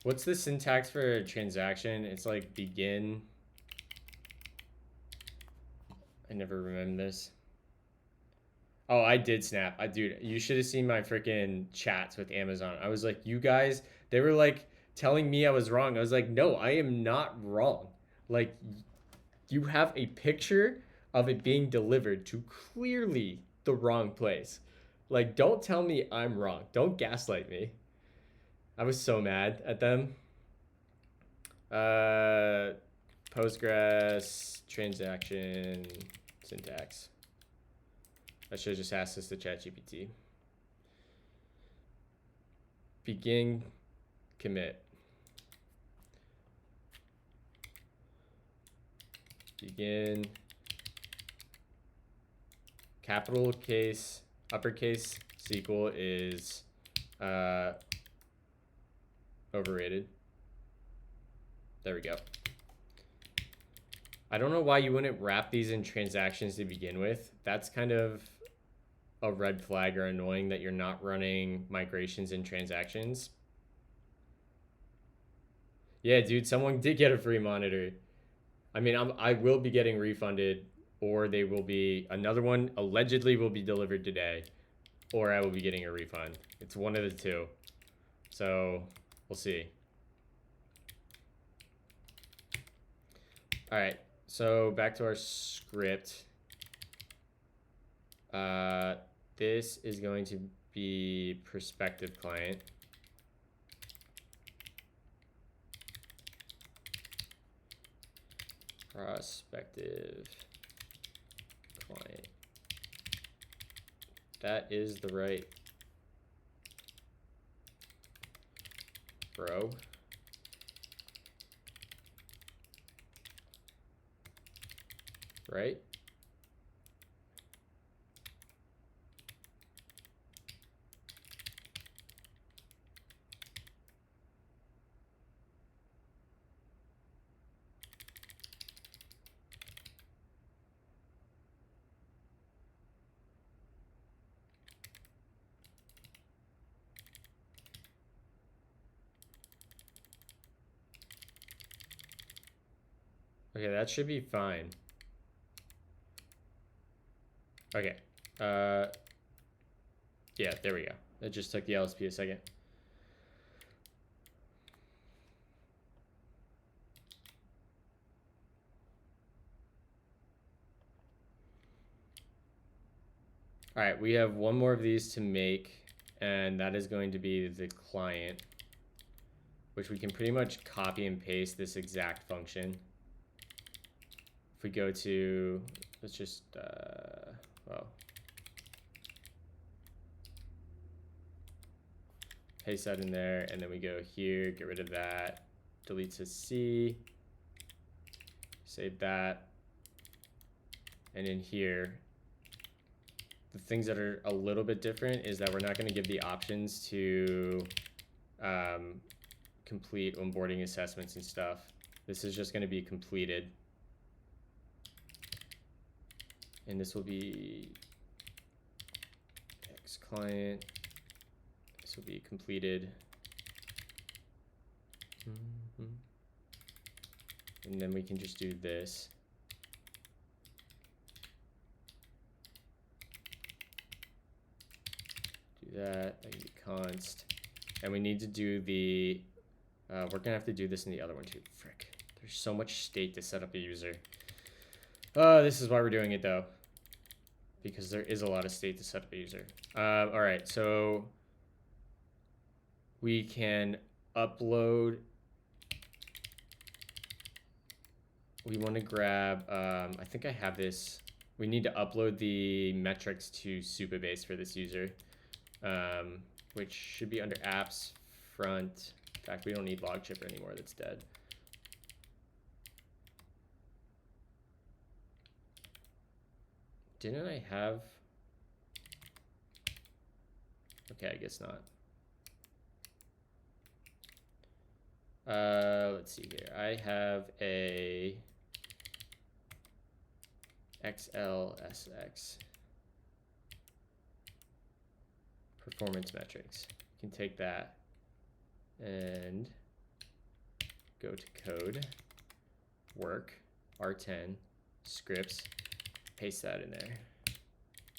What's the syntax for a transaction? It's like begin. I never remember this. Oh, I did snap. Dude, you should have seen my freaking chats with Amazon. I was like, you guys, they were like telling me I was wrong. I was like, no, I am not wrong. Like, you have a picture of it being delivered to clearly the wrong place. Like, don't tell me I'm wrong. Don't gaslight me. I was so mad at them. Postgres transaction syntax. I should have just asked this to ChatGPT. Begin commit. Begin capital case, uppercase SQL is overrated. There we go. I don't know why you wouldn't wrap these in transactions to begin with. That's kind of a red flag or annoying that you're not running migrations and transactions. Yeah, dude, someone did get a free monitor. I mean, I will be getting refunded, or they will be, another one allegedly will be delivered today, or I will be getting a refund. It's one of the two. So we'll see. All right, so back to our script. This is going to be prospective client. Prospective client. That is the right bro. Right? Okay, that should be fine. Okay. Yeah, there we go. It just took the LSP a second. All right, we have one more of these to make, and that is going to be the client, which we can pretty much copy and paste this exact function. If we go to, let's just, well, paste that in there, and then we go here, get rid of that, delete to C, save that, and in here, the things that are a little bit different is that we're not going to give the options to complete onboarding assessments and stuff. This is just going to be completed. And this will be X client. This will be completed. And then we can just do this. Do that can be const. And we need to do the, we're gonna have to do this in the other one too. Frick, there's so much state to set up a user. This is why we're doing it though, because there is a lot of state to set up a user. All right, so we can upload. We want to grab, I think I have this. We need to upload the metrics to Supabase for this user, which should be under apps, front. In fact, we don't need log chipper anymore, that's dead. Didn't I have? Okay, I guess not. Let's see here. I have a XLSX performance metrics. You can take that and go to code, work, R10, scripts, paste that in there.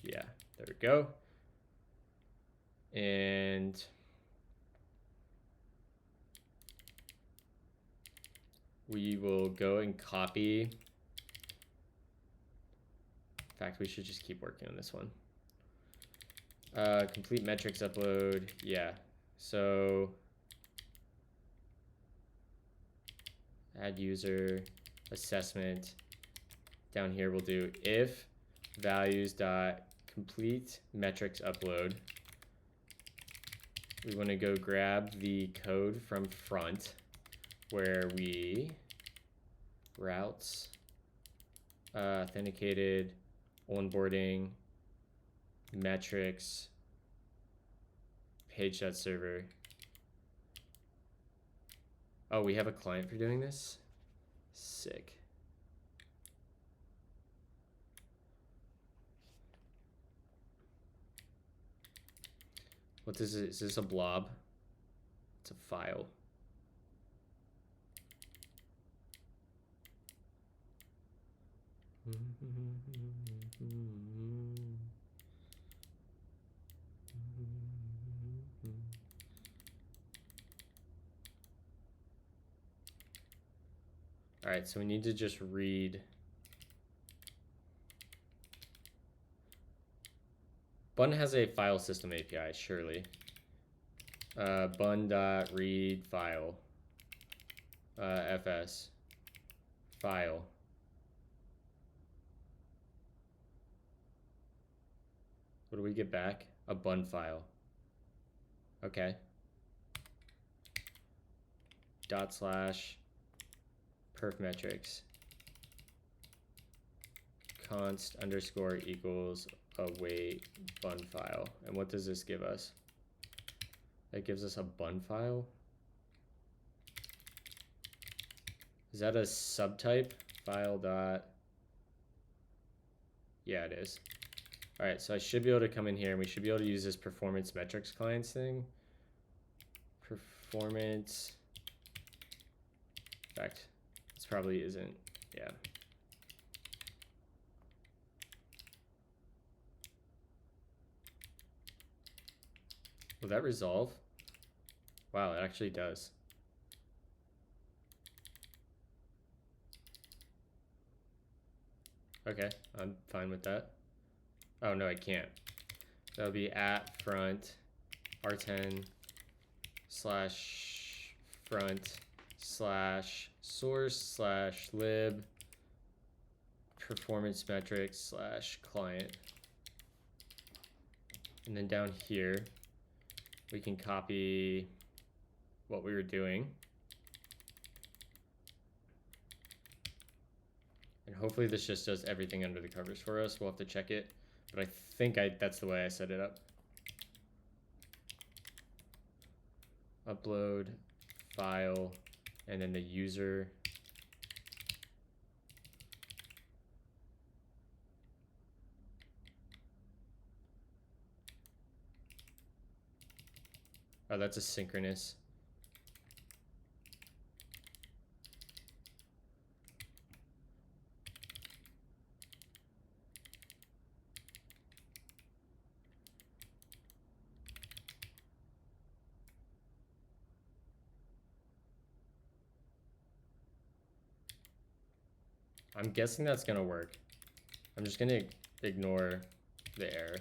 Yeah, there we go. And we will go and copy. In fact, we should just keep working on this one. Complete metrics upload. Yeah. So add user assessment. Down here we'll do if values dot complete metrics upload. We want to go grab the code from front where we routes authenticated onboarding metrics page set server. Oh, we have a client for doing this? Sick. What is it? Is this a blob? It's a file. All right, so we need to just read. Bun has a file system API, surely. Bun.read file. FS. File. What do we get back? A bun file. Okay. /perf metrics. Const underscore equals await bun file. And what does this give us? That gives us a bun file. Is that a subtype? File dot. Yeah, it is. All right, so I should be able to come in here and we should be able to use this performance metrics clients thing. Performance. In fact, this probably isn't. Yeah. Will that resolve? Wow, it actually does. Okay, I'm fine with that. Oh, no, I can't. That'll be at front r10 / front / source / lib performance metrics / client. And then down here, we can copy what we were doing. And hopefully this just does everything under the covers for us. We'll have to check it. But I think that's the way I set it up. Upload file and then the user. Oh, that's asynchronous. I'm guessing that's gonna work. I'm just gonna ignore the error.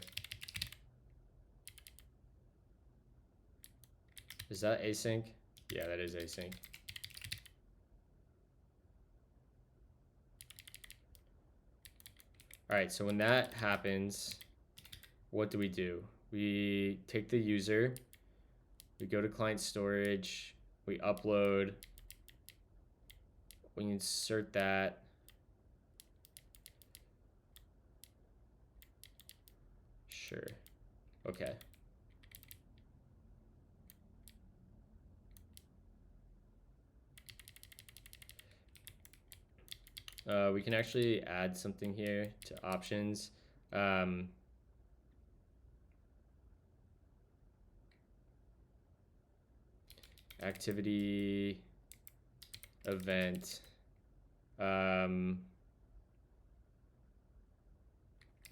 Is that async? Yeah, that is async. All right, so when that happens, what do? We take the user, we go to client storage, we upload, we insert that. Sure. Okay. We can actually add something here to options. Activity event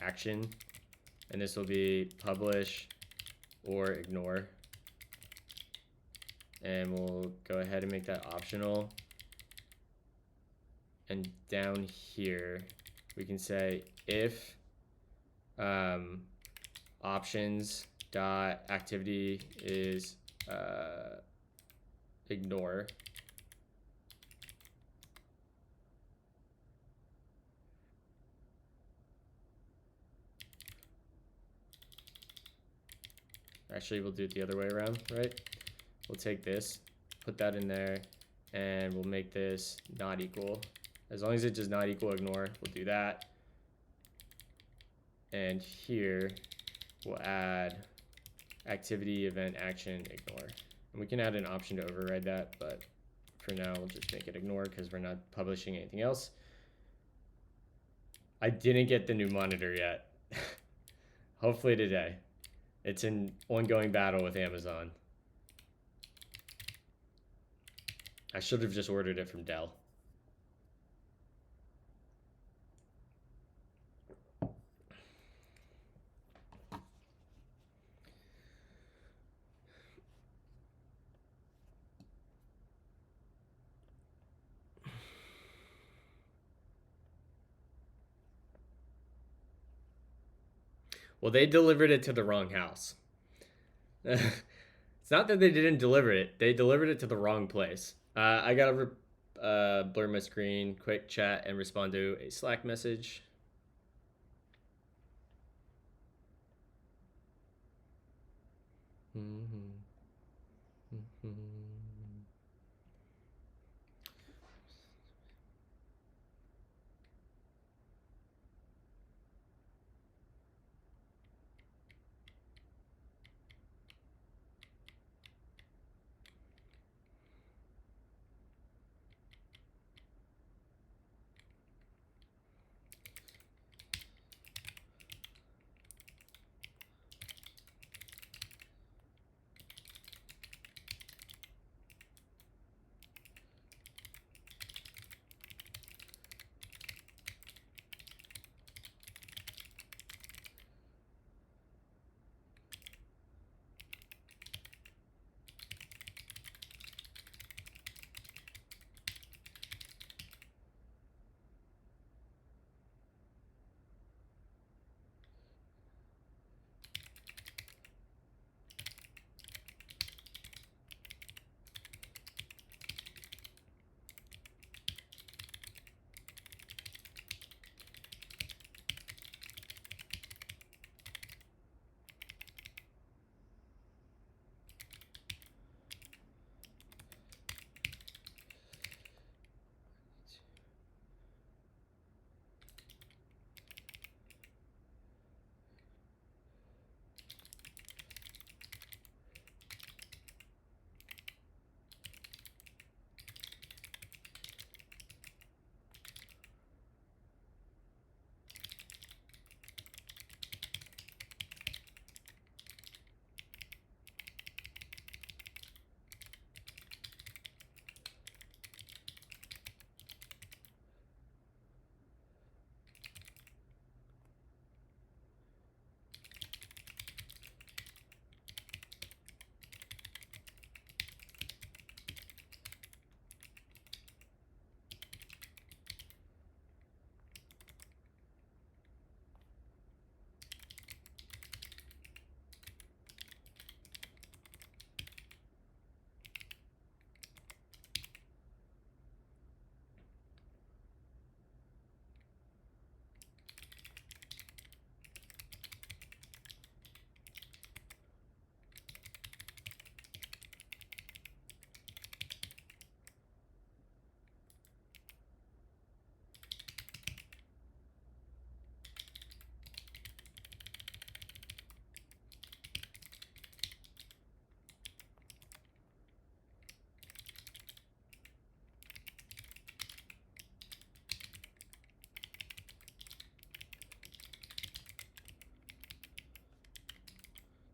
action, and this will be publish or ignore, and we'll go ahead and make that optional. And down here we can say if options dot activity is ignore, actually we'll do it the other way around, right? We'll take this, put that in there, and we'll make this not equal. As long as it does not equal ignore, we'll do that. And here we'll add activity event action ignore. And we can add an option to override that, but for now we'll just make it ignore because we're not publishing anything else. I didn't get the new monitor yet. Hopefully today. It's an ongoing battle with Amazon. I should have just ordered it from Dell. Well, they delivered it to the wrong house. It's not that they didn't deliver it; they delivered it to the wrong place. I gotta blur my screen, quick chat, and respond to a Slack message.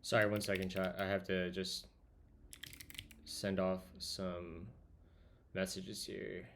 Sorry, 1 second, chat. I have to just send off some messages here.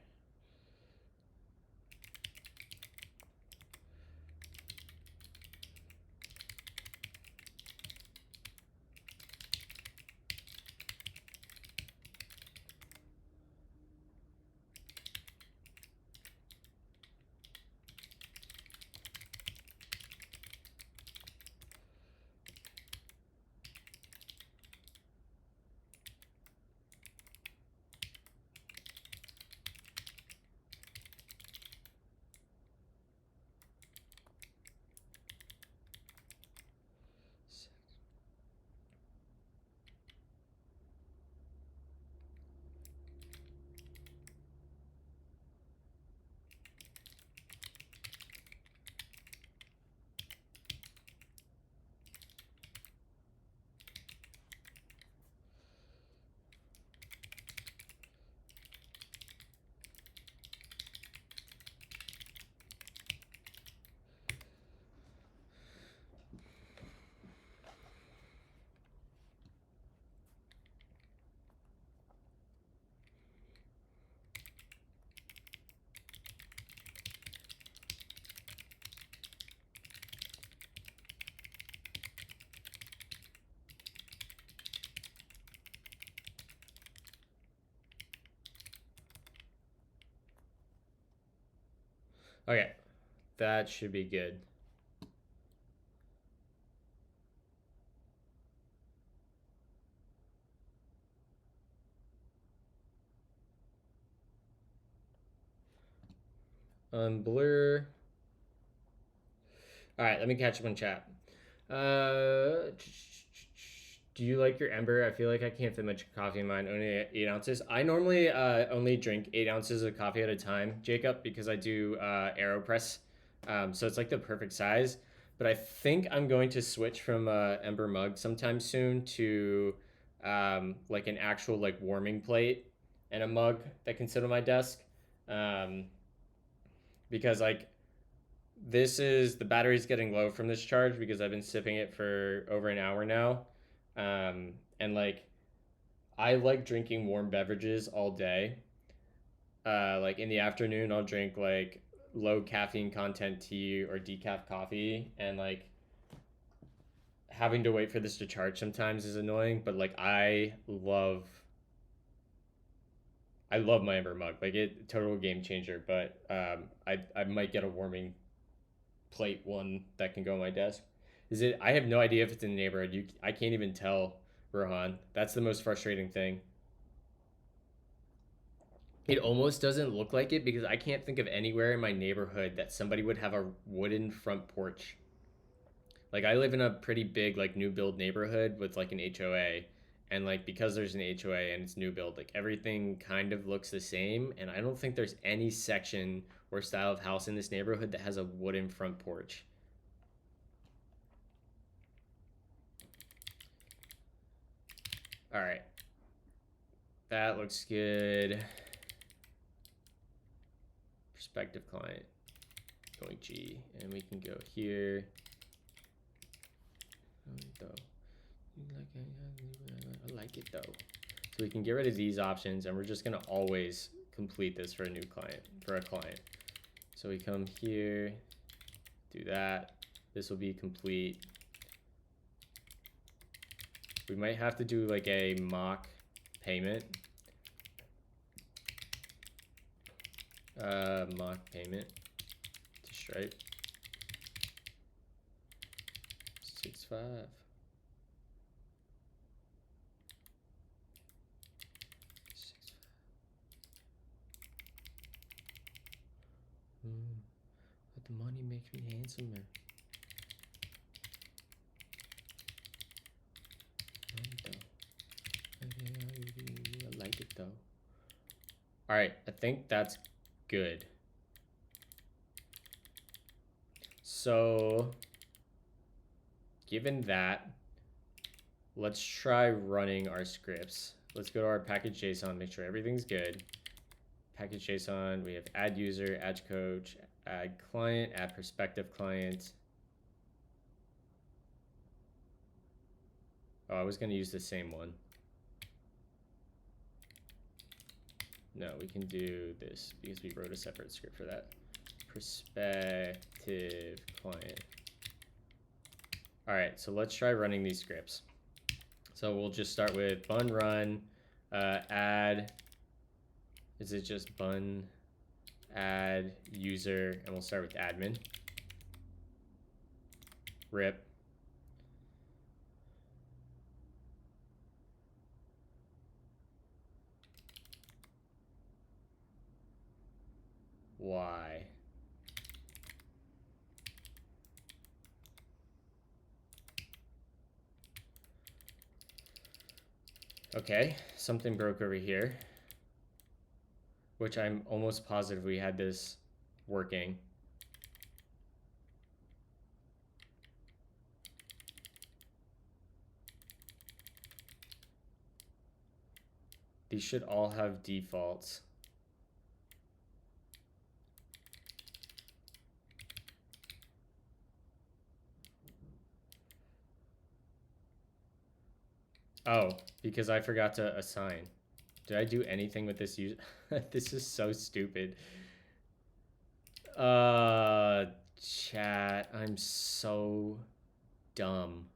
Okay, that should be good. Blur. All right, let me catch up on chat. Do you like your Ember? I feel like I can't fit much coffee in mine. Only 8 ounces. I normally only drink 8 ounces of coffee at a time, Jacob, because I do AeroPress. So it's like the perfect size. But I think I'm going to switch from Ember mug sometime soon to like an actual like warming plate and a mug that can sit on my desk. Um, because like this is the battery's getting low from this charge because I've been sipping it for over an hour now. And like I like drinking warm beverages all day. Like in the afternoon, I'll drink like low caffeine content tea or decaf coffee, and like having to wait for this to charge sometimes is annoying. But like I love my Ember mug. Like it, total game changer. But I might get a warming plate one that can go on my desk. Is it? I have no idea if it's in the neighborhood. I can't even tell, Rohan. That's the most frustrating thing. It almost doesn't look like it because I can't think of anywhere in my neighborhood that somebody would have a wooden front porch. Like I live in a pretty big like new build neighborhood with like an HOA, and like because there's an HOA and it's new build, like everything kind of looks the same, and I don't think there's any section or style of house in this neighborhood that has a wooden front porch. All right. That looks good. Prospective client. Going G. And we can go here. I like it though. So we can get rid of these options and we're just gonna always complete this for a new client, for a client. So we come here, do that. This will be complete. We might have to do like a mock payment. Mock payment to Stripe. 6.5. But the money makes me handsomer. I like it though. All right, I think that's good. So, given that, let's try running our scripts. Let's go to our package JSON, make sure everything's good. Package JSON, we have add user, add coach, add client, add prospective client. Oh, I was gonna use the same one. No, we can do this because we wrote a separate script for that. Prospective client. All right, so let's try running these scripts. So we'll just start with bun run, add, is it just bun, add user, and we'll start with admin. Rip. Why? Okay, something broke over here, which I'm almost positive we had this working. These should all have defaults. Oh, because I forgot to assign. Did I do anything with this user? This is so stupid. Chat, I'm so dumb.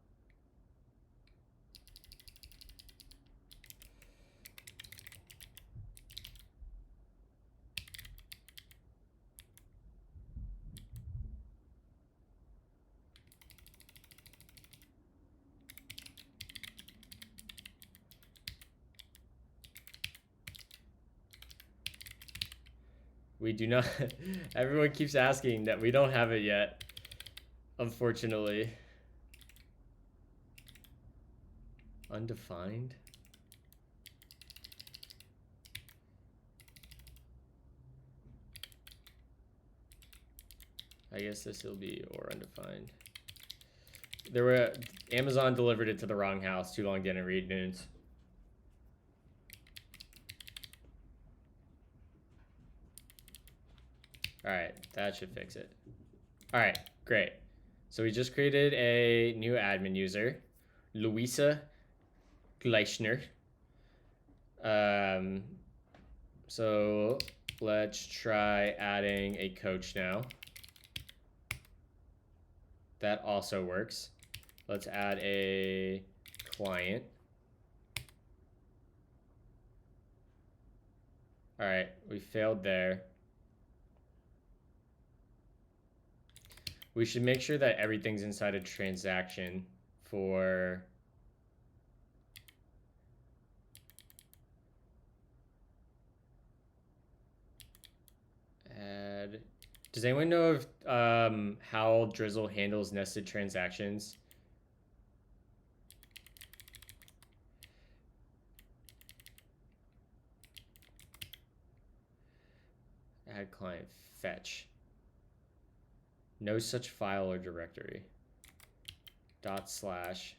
We do not. Everyone keeps asking that we don't have it yet, unfortunately. Undefined? I guess this will be or undefined. Amazon delivered it to the wrong house. Too long didn't read news. All right, that should fix it. All right, great. So we just created a new admin user, Louisa Gleichner. So let's try adding a coach now. That also works. Let's add a client. All right, we failed there. We should make sure that everything's inside a transaction for add. Does anyone know if how Drizzle handles nested transactions? Add client fetch. No such file or directory. /.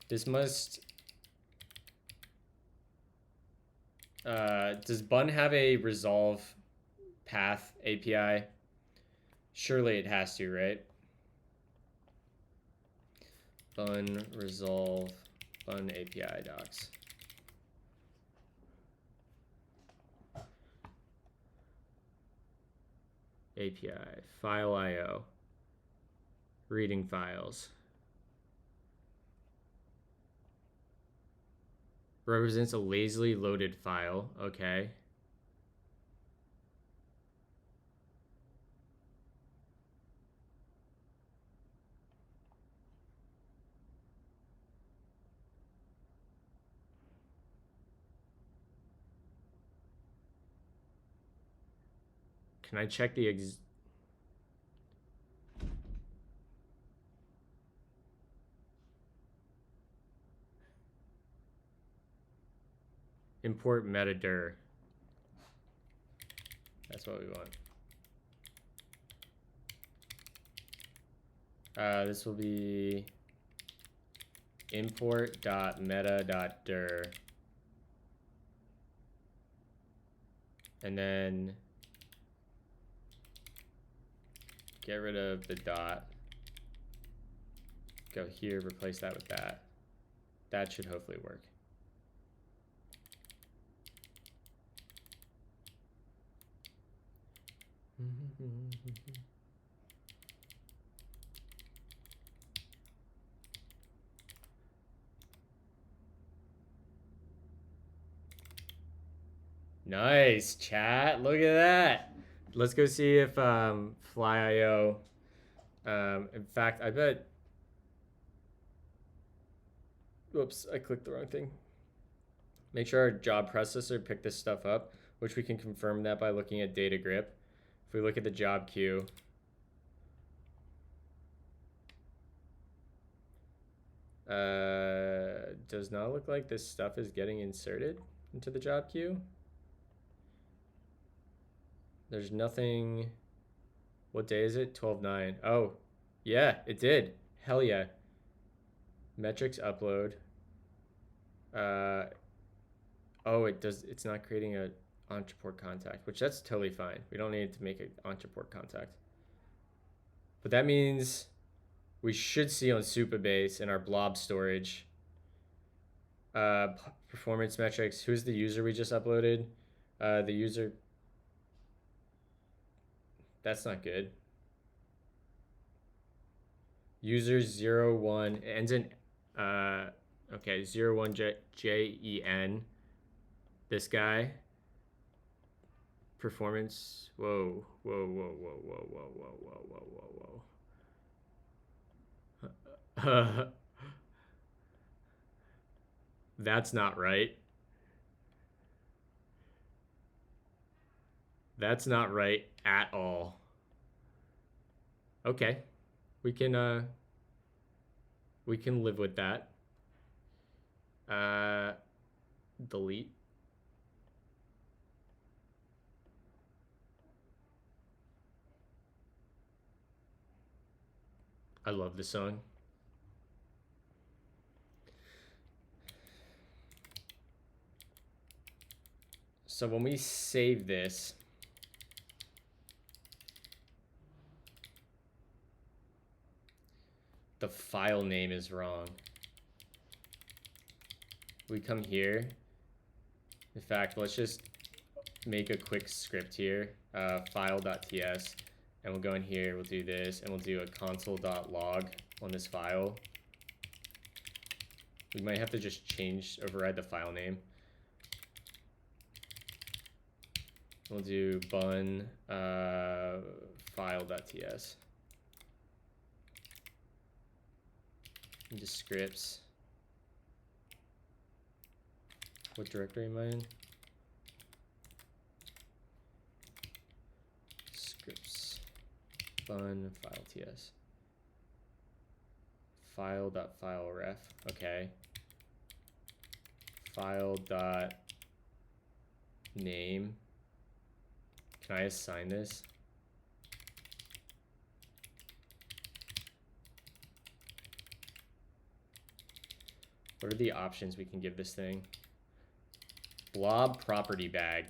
This must. Does Bun have a resolve path API? Surely it has to, right? Bun resolve Bun API docs. API file IO reading files represents a lazily loaded file. Okay. Can I check the import metadir? That's what we want. This will be import.meta.dir. And then get rid of the dot. Go here, replace that with that. That should hopefully work. Nice, chat. Look at that. Let's go see if Fly.io. In fact, I bet. Whoops, I clicked the wrong thing. Make sure our job processor picked this stuff up, which we can confirm that by looking at data grip. If we look at the job queue, does not look like this stuff is getting inserted into the job queue. There's nothing. What day is it? 12/9. Oh, yeah, it did. Hell yeah. Metrics upload. Oh, it does. It's not creating a ontraport contact, which that's totally fine. We don't need to make an ontraport contact. But that means we should see on Supabase in our blob storage. Performance metrics. Who's the user we just uploaded? The user. That's not good. User 01 ends in okay, 01JEN. This guy. Performance. Whoa. That's not right. That's not right at all. Okay. We can live with that. Delete. I love this song. So when we save this, the file name is wrong. We come here. In fact, let's just make a quick script here, file.ts, and we'll go in here, we'll do this, and we'll do a console.log on this file. We might have to just override the file name. We'll do bun file.ts. And just scripts. What directory am I in? Scripts. Bun file.ts. File.fileref. Okay. File.name. Can I assign this? What are the options we can give this thing? Blob property bag.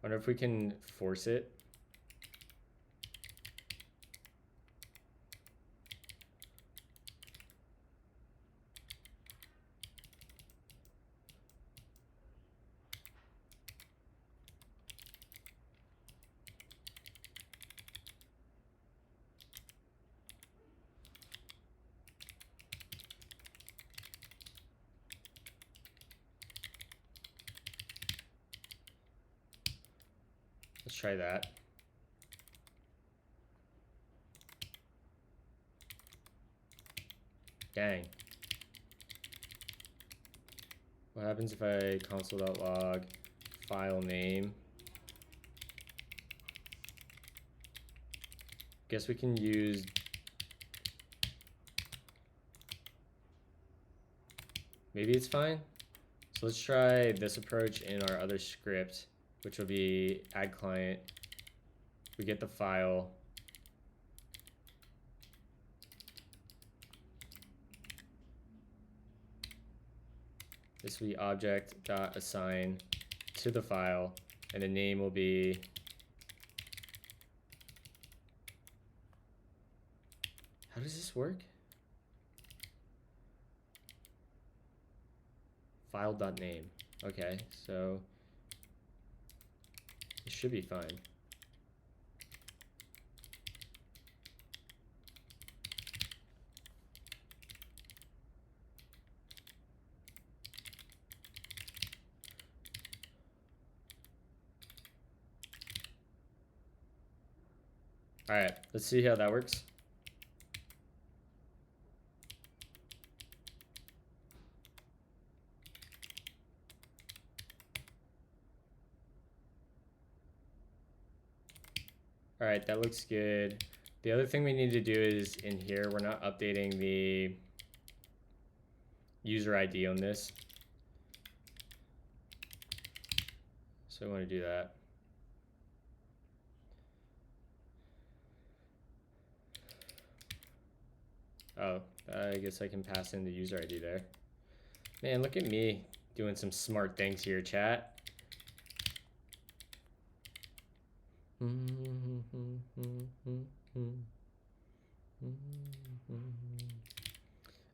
Wonder if we can force it. Let's try that. Dang. What happens if I console.log file name? Guess we can use maybe it's fine. So let's try this approach in our other script, which will be add client. We get the file. This will be object.assign to the file, and the name will be how does this work? File.name. Okay, so it should be fine. All right, let's see how that works. All right, that looks good. The other thing we need to do is in here, we're not updating the user ID on this. So I want to do that. Oh, I guess I can pass in the user ID there. Man, look at me doing some smart things here, chat. All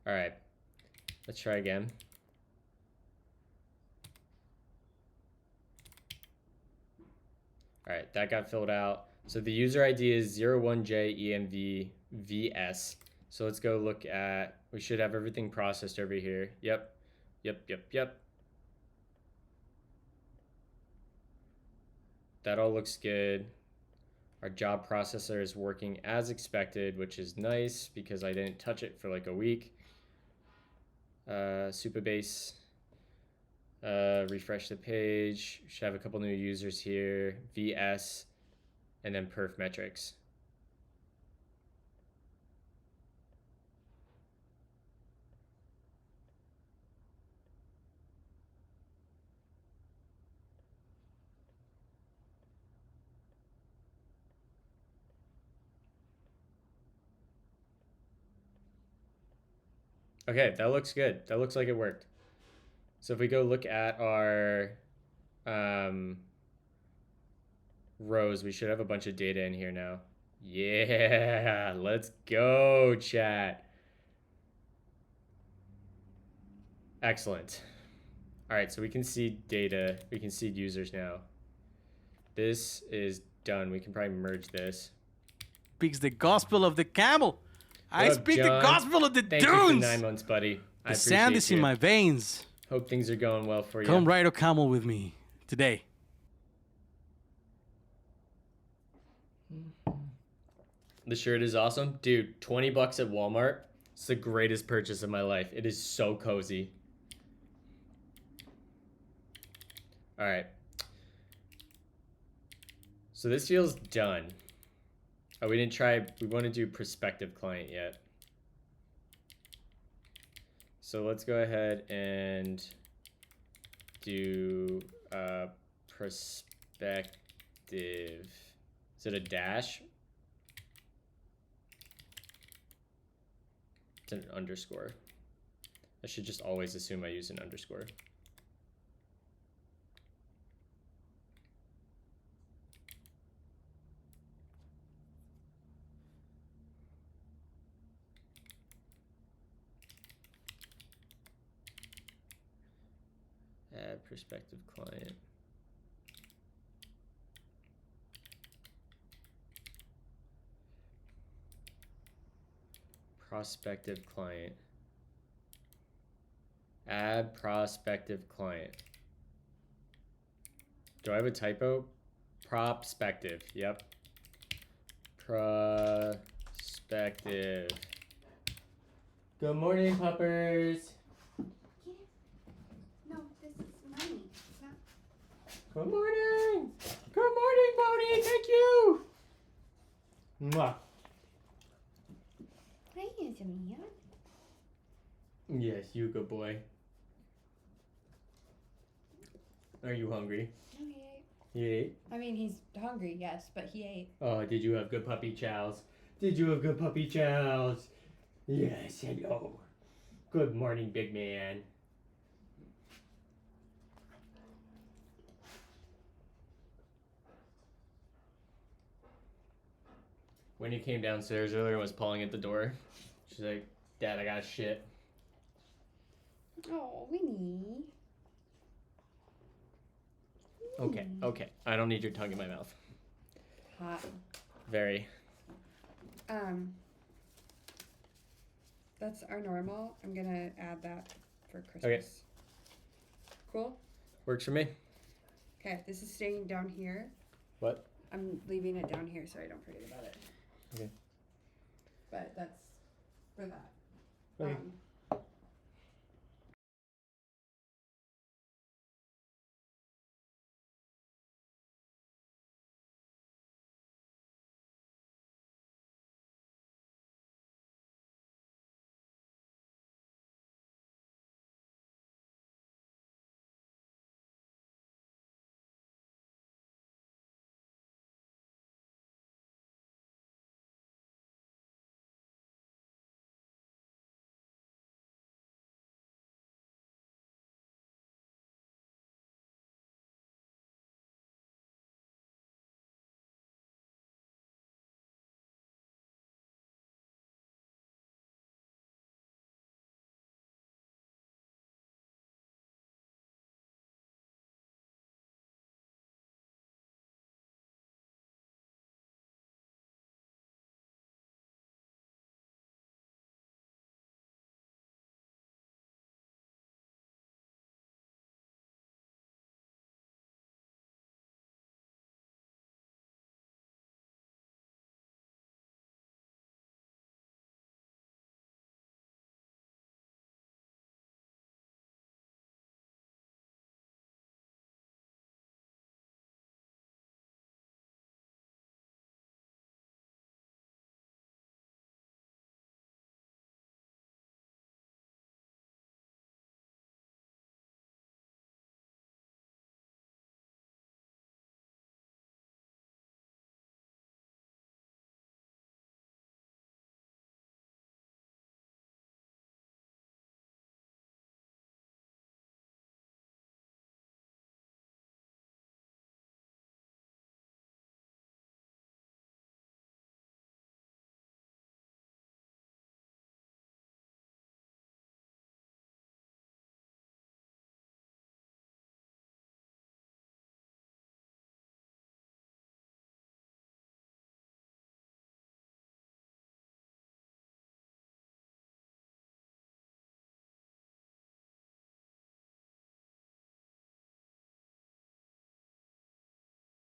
right, let's try again. All right, that got filled out. So the user ID is 01JEMVVS. So let's go look at, we should have everything processed over here. Yep. that all looks good. Our job processor is working as expected, which is nice because I didn't touch it for like a week. Supabase. Refresh the page. Should have a couple new users here. VS, and then perf metrics. Okay, that looks good. That looks like it worked. So if we go look at our rows, we should have a bunch of data in here now. Yeah, let's go, chat. Excellent. All right, so we can see data. We can see users now. This is done. We can probably merge this. Speaks the gospel of the camel. I up, speak John? the gospel of the Thank you for dunes. 9 months, buddy. I The sand is appreciate in you. my veins. Hope things are going well for you. Come ride a camel with me today. The shirt is awesome. Dude, 20 bucks at Walmart. It's the greatest purchase of my life. It is so cozy. All right. So this feels done. Oh, we didn't try. We want to do prospective client yet. So let's go ahead and do prospective. Is it a dash? It's an underscore. I should just always assume I use an underscore. Add prospective client. Prospective client. Add prospective client. Do I have a typo? Prospective. Yep. Prospective. Good morning, puppers. No, this is money. It's not. Good morning. Good morning, Bodhi. Thank you. Mwah. Praise me. Yes, you good boy. Are you hungry? No, he ate. You ate? I mean, he's hungry, yes, but he ate. Oh, did you have good puppy chows? Did you have good puppy chows? Yes, hello. Good morning, big man. Winnie came downstairs earlier and was pawing at the door. She's like, Dad, I got shit. Oh, Winnie. Okay, okay. I don't need your tongue in my mouth. Hot. Very. That's our normal. I'm gonna add that for Christmas. Okay. Cool? Works for me. Okay, this is staying down here. What? I'm leaving it down here so I don't forget about it. Okay. But that's for that. Okay.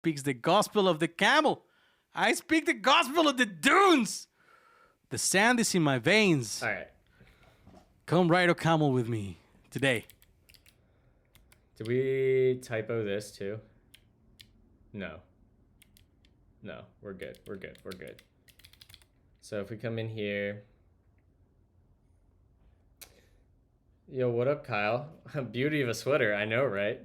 speaks the gospel of the camel. I speak the gospel of the dunes. The sand is in my veins. All right. Come ride a camel with me today. Did we typo this too? No. No, we're good. We're good. We're good. So if we come in here. Yo, what up, Kyle? Beauty of a sweater. I know, right?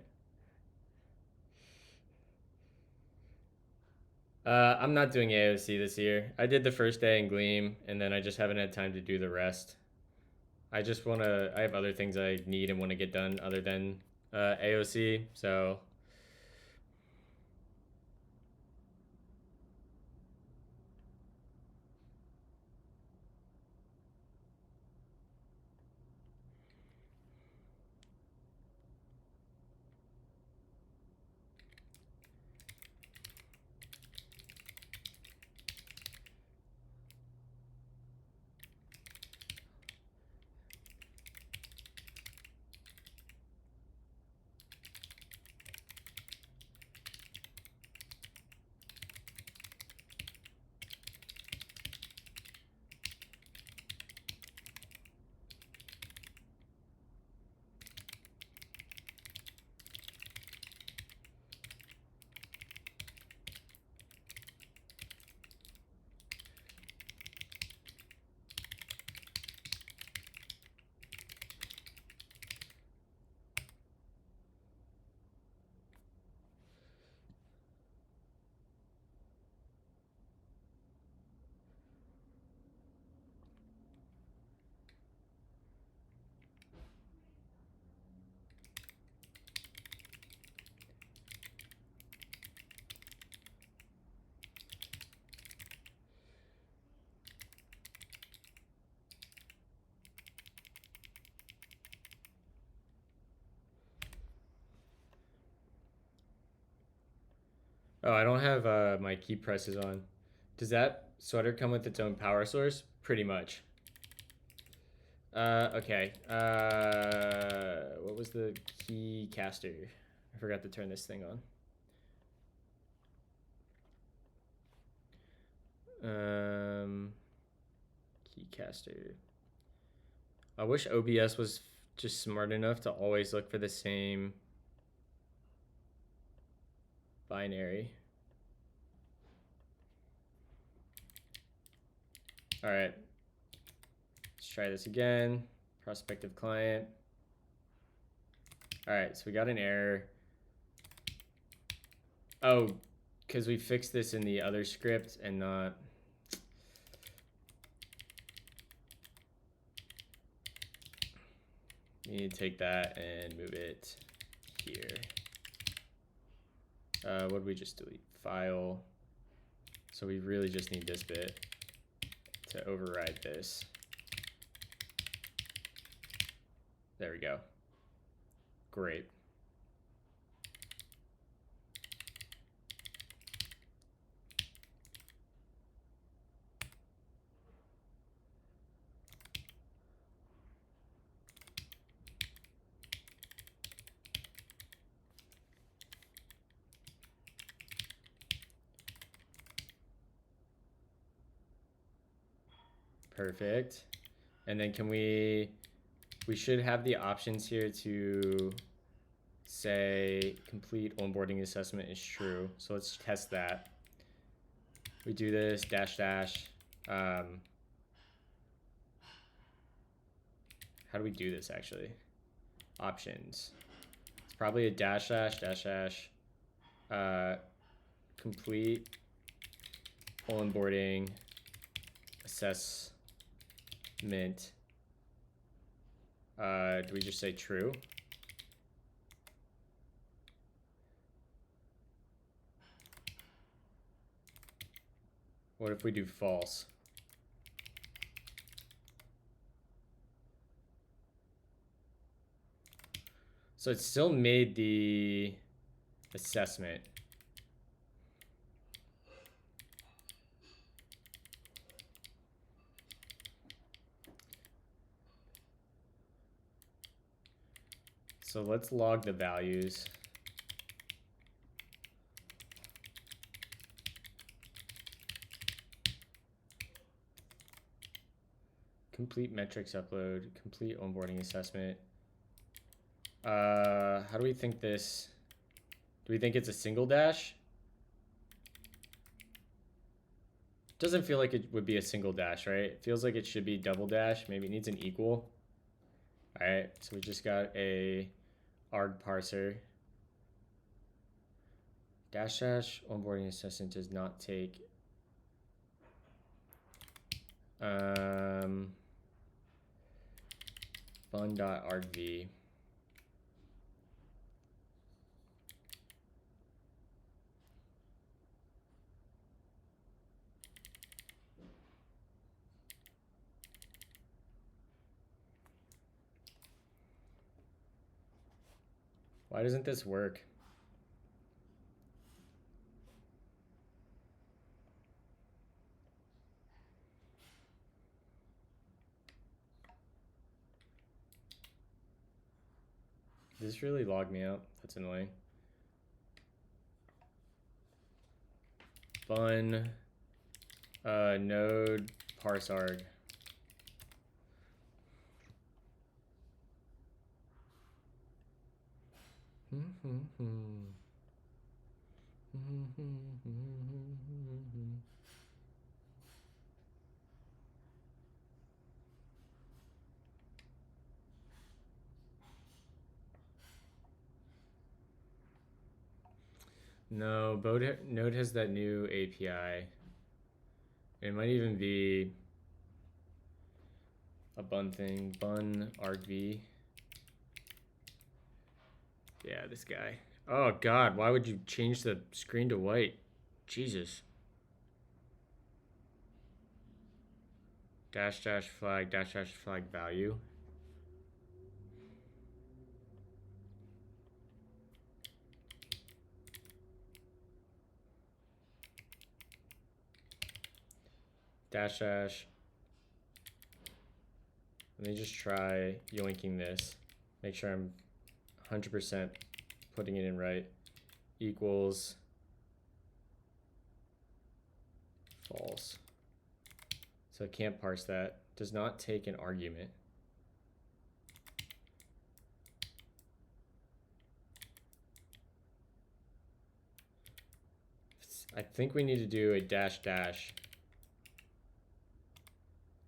I'm not doing AOC this year. I did the first day in Gleam, and then I just haven't had time to do the rest. I have other things I need and want to get done other than AOC, so. Oh, I don't have my key presses on. Does that sweater come with its own power source? Pretty much. Okay. What was the key caster? I forgot to turn this thing on. Key caster. I wish OBS was just smart enough to always look for the same binary. All right. Let's try this again. Prospective client. All right, so we got an error. Oh, because we fixed this in the other script and not. You need to take that and move it here. What did we just delete? File. So we really just need this bit to override this. There we go. Great. Perfect. And then can we should have the options here to say complete onboarding assessment is true. So let's test that. We do this dash dash. How do we do this actually? Options. It's probably a dash dash dash dash. Complete onboarding assessment. Do we just say true? What if we do false? So it still made the assessment. So let's log the values. complete metrics upload, complete onboarding assessment. How do we think this? Do we think it's a single dash? Doesn't feel like it would be a single dash, right? It feels like it should be double dash. Maybe it needs an equal. All right, so we just got a arg parser. Dash dash onboarding assessment does not take fun.argv. Why doesn't this work? Did this really log me out? That's annoying. Fun node parse arg. No, Node has that new API. It might even be a bun thing, bun argv. Yeah, this guy. Oh God, why would you change the screen to white? Jesus. Dash dash flag value. Dash dash. Let me just try yoinking this. Make sure I'm 100% putting it in right. Equals false. So I can't parse that. Does not take an argument. I think we need to do a dash dash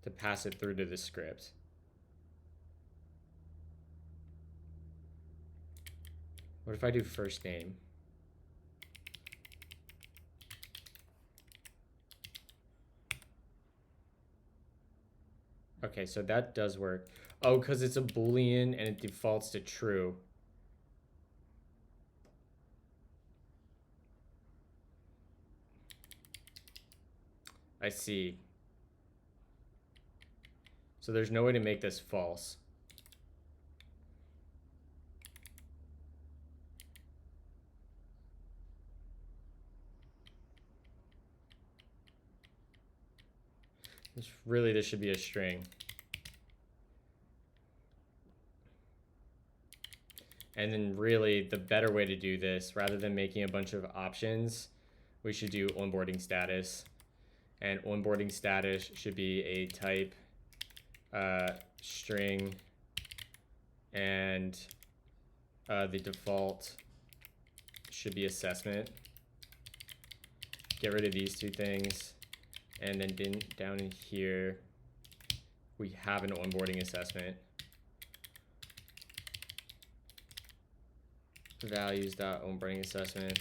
to pass it through to the script. What if I do first name? Okay, so that does work. Oh, because it's a Boolean and it defaults to true. I see. So there's no way to make this false. This should be a string. And then really the better way to do this, rather than making a bunch of options, we should do onboarding status. And onboarding status should be a type string, and the default should be assessment. Get rid of these two things. And then down in here, we have an onboarding assessment. Values.onboarding assessment.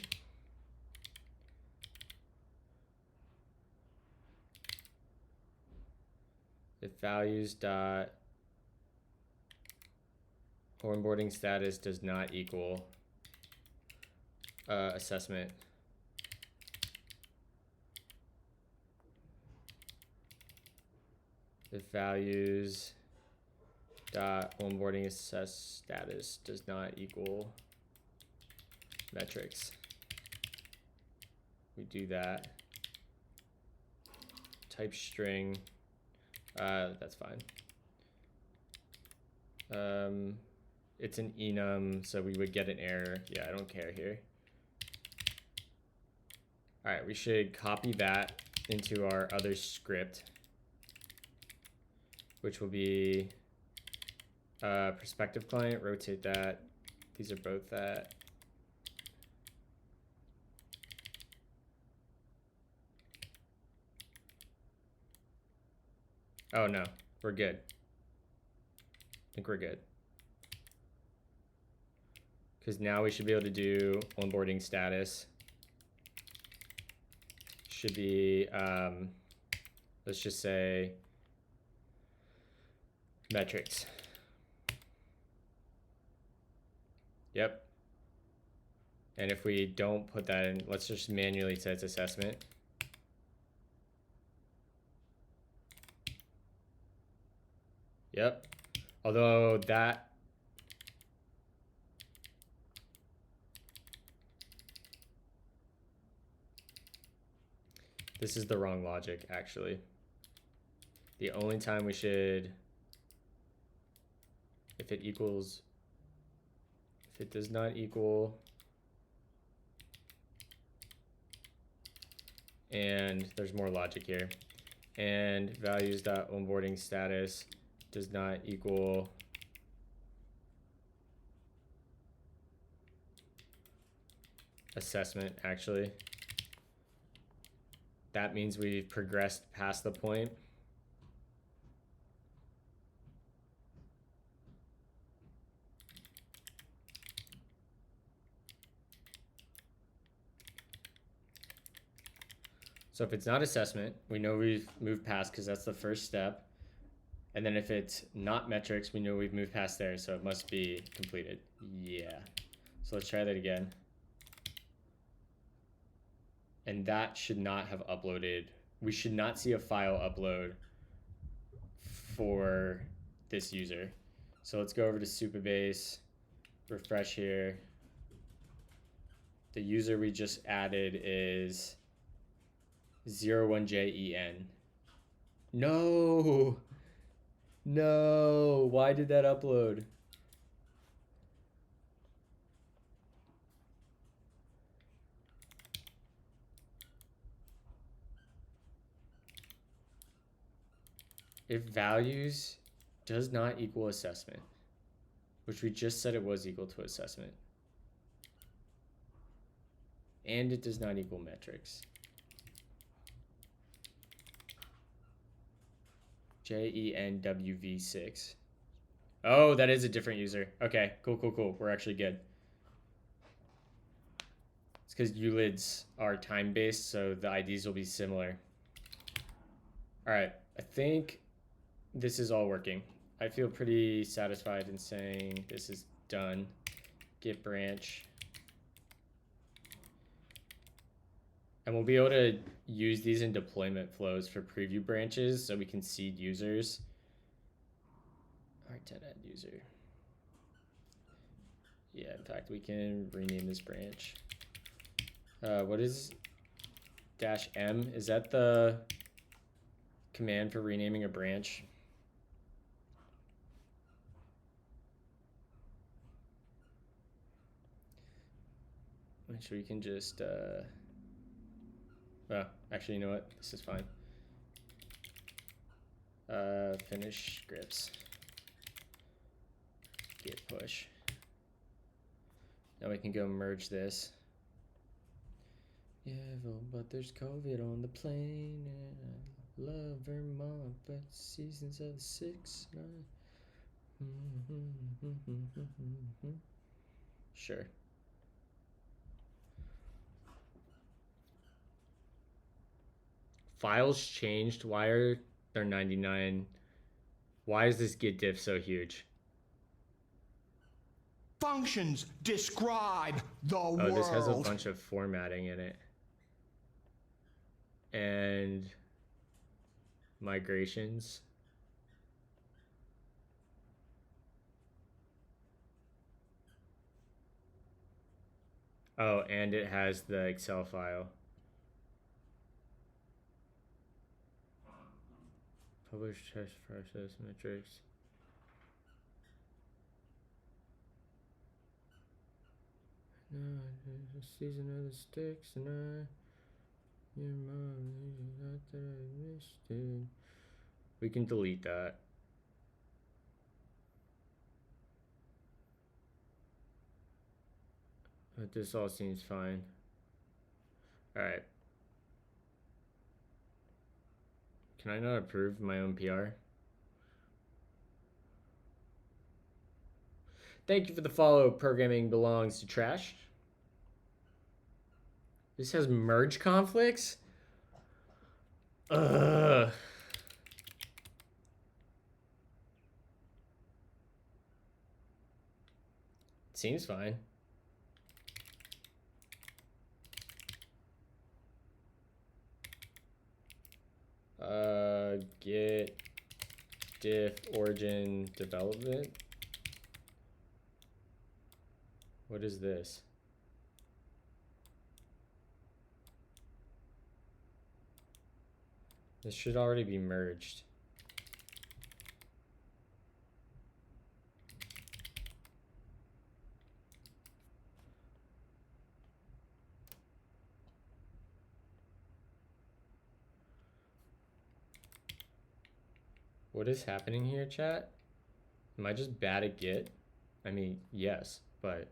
If values.onboarding status does not equal assessment, if values.onboarding assess status does not equal metrics, we do that. Type string, that's fine. It's an enum, so we would get an error. Yeah, I don't care here. All right, we should copy that into our other script. which will be perspective client, rotate that. These are both that. Oh no, we're good. I think we're good. Because now we should be able to do onboarding status. Should be, let's just say, metrics. Yep. And if we don't put that in, let's just manually set its assessment. Yep. Although that, this is the wrong logic, actually. The only time we should, if it equals, if it does not equal, and there's more logic here, and values.onboarding status does not equal assessment, actually. That means we've progressed past the point. So if it's not assessment, we know we've moved past because that's the first step. And then if it's not metrics, we know we've moved past there, so it must be completed. Yeah. So let's try that again. And that should not have uploaded. We should not see a file upload for this user. So let's go over to Supabase, refresh here. The user we just added is 01JEN. No! No! Why did that upload? If values does not equal assessment, which we just said it was equal to assessment, and it does not equal metrics. JENWV6. Oh, that is a different user. Okay, cool, cool, cool. We're actually good. It's because ULIDs are time-based, so the IDs will be similar. All right, I think this is all working. I feel pretty satisfied in saying this is done. Git branch. And we'll be able to use these in deployment flows for preview branches so we can seed users. R10 add user. Yeah, in fact, we can rename this branch. What is -m? Is that the command for renaming a branch? Actually, we can just, well, actually, you know what? This is fine. Finish scripts. Git push. Now we can go merge this. Yeah, but there's COVID on the plane, and I love Vermont, but seasons of the 6, 9. Sure. Files changed. Why are there 99? Why is this git diff so huge? Functions describe the world. Oh, this has a bunch of formatting in it. And migrations. Oh, and it has the Excel file. Publish test process metrics. No, the season of the sticks, and your mom, not that I missed it. We can delete that. But this all seems fine. Alright. Can I not approve my own PR? Thank you for the follow. Programming belongs to trash. This has merge conflicts? Ugh. Seems fine. Git diff origin development. What is this? This should already be merged. What is happening here, chat? Am I just bad at Git? I mean, yes, but...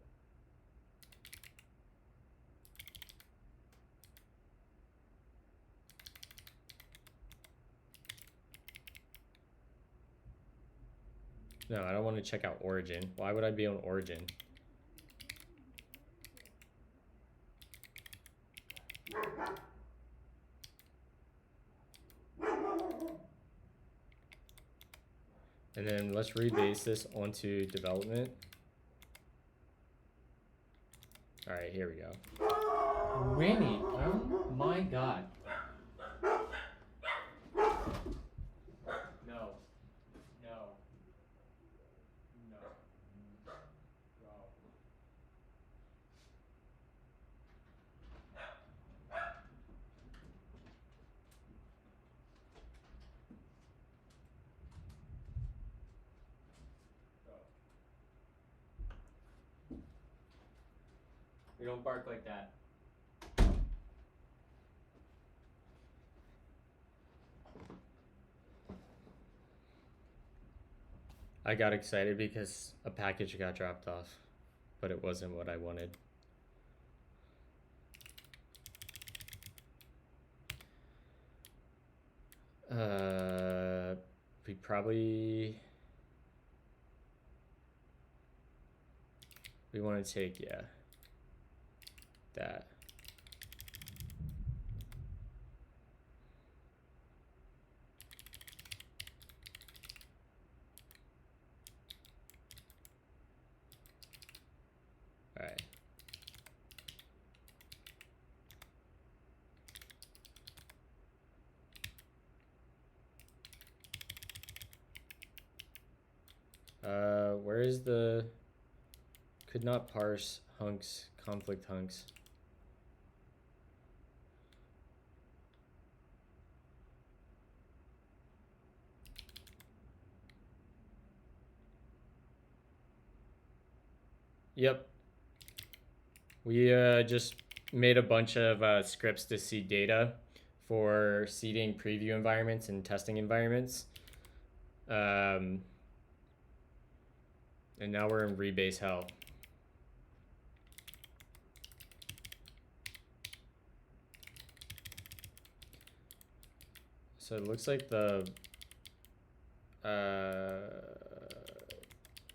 No, I don't want to check out origin. Why would I be on origin? And then let's rebase this onto development. All right, here we go. Winnie, oh my God. No. No. No. Go. We don't bark like that. I got excited because a package got dropped off, but it wasn't what I wanted. We probably... We want to take, yeah, that. All right. Where is the... Could not parse hunks, conflict hunks. Yep. We just made a bunch of scripts to seed data for seeding preview environments and testing environments. And now we're in rebase hell. So it looks like the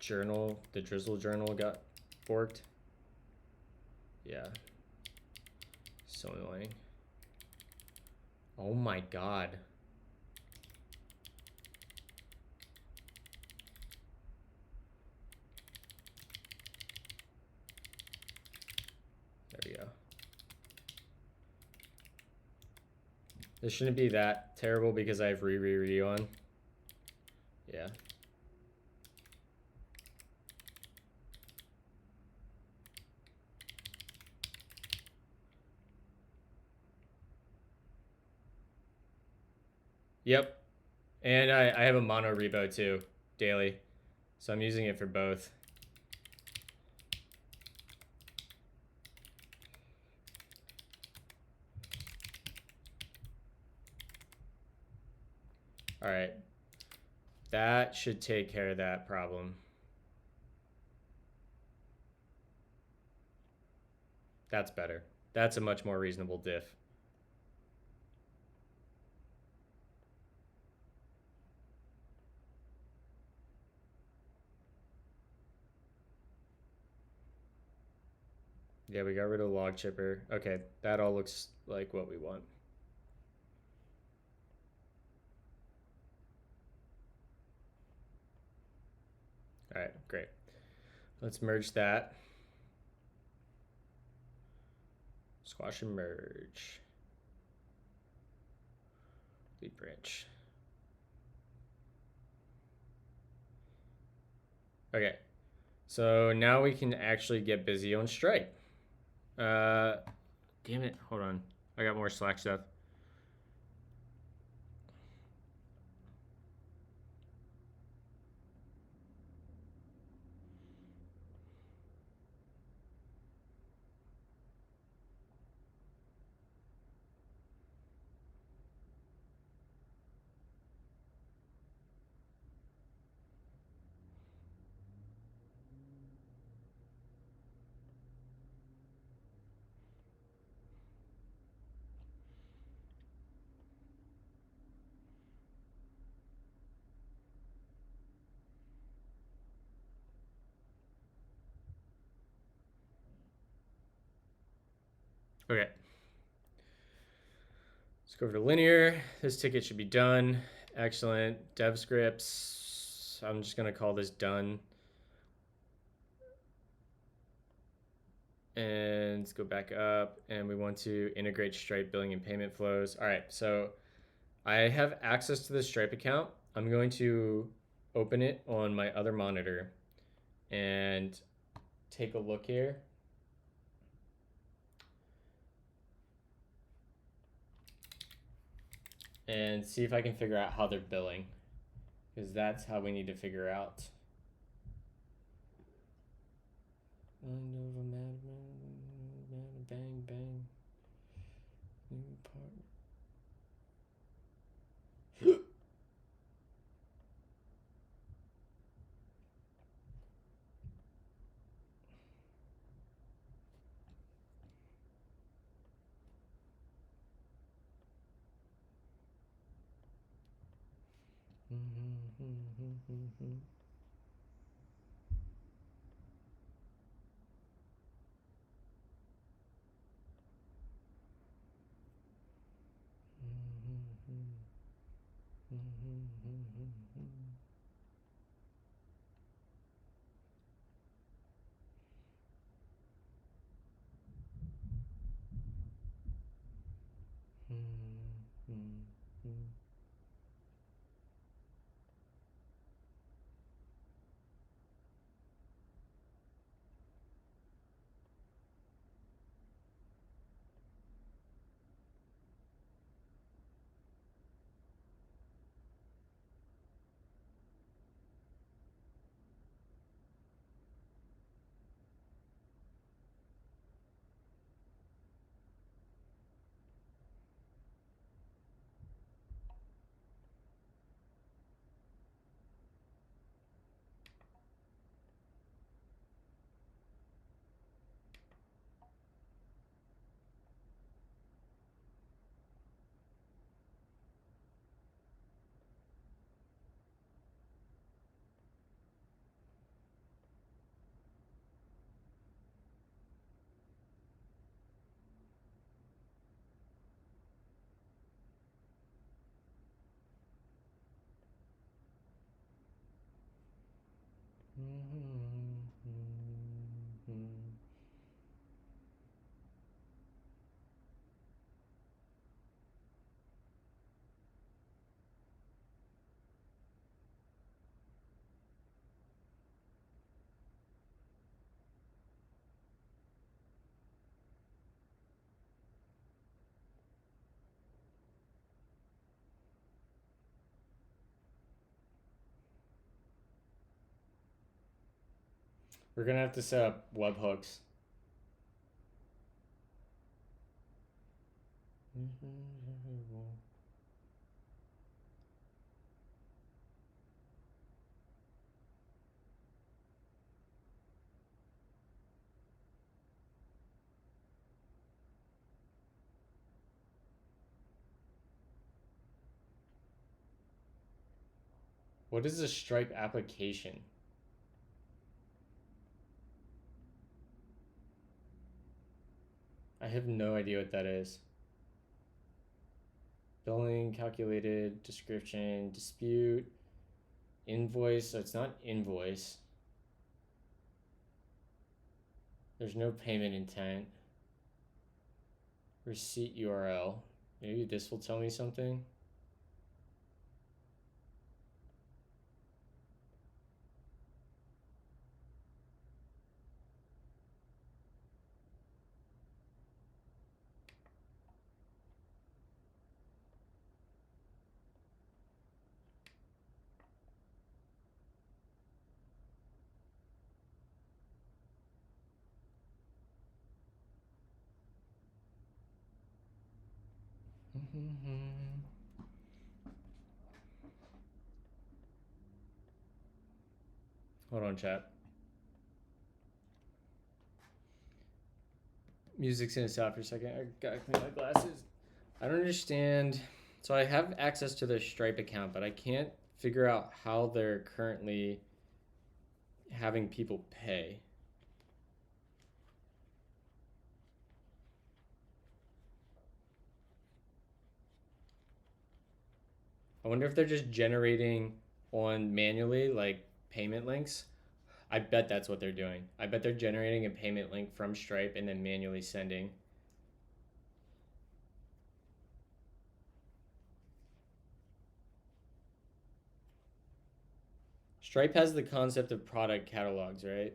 journal, the drizzle journal got forked. Yeah. So annoying. Oh my God. There we go. This shouldn't be that terrible because I have re on. Yeah. Yep. And I have a mono repo too, daily. So I'm using it for both. All right. That should take care of that problem. That's better. That's a much more reasonable diff. Yeah, we got rid of log chipper. Okay, that all looks like what we want. All right, great. Let's merge that. Squash and merge. Lead branch. Okay, so now we can actually get busy on Stripe. Damn it, hold on. I got more Slack stuff. Okay. Let's go over to linear. This ticket should be done. Excellent. Dev scripts. I'm just going to call this done. And let's go back up. And we want to integrate Stripe billing and payment flows. All right. So I have access to the Stripe account. I'm going to open it on my other monitor and take a look here. And see if I can figure out how they're billing, because that's how we need to figure out. Bang bang. New partner. We're gonna have to set up webhooks. What is a Stripe application? I have no idea what that is. Billing, calculated, description, dispute, invoice. So it's not invoice. There's no payment intent. Receipt URL. Maybe this will tell me something. Hold on, chat. Music's gonna stop for a second. I gotta clean my glasses. I don't understand. So I have access to their Stripe account, but I can't figure out how they're currently having people pay. I wonder if they're just generating on manually, like payment links. I bet that's what they're doing. I bet they're generating a payment link from Stripe and then manually sending. Stripe has the concept of product catalogs, right?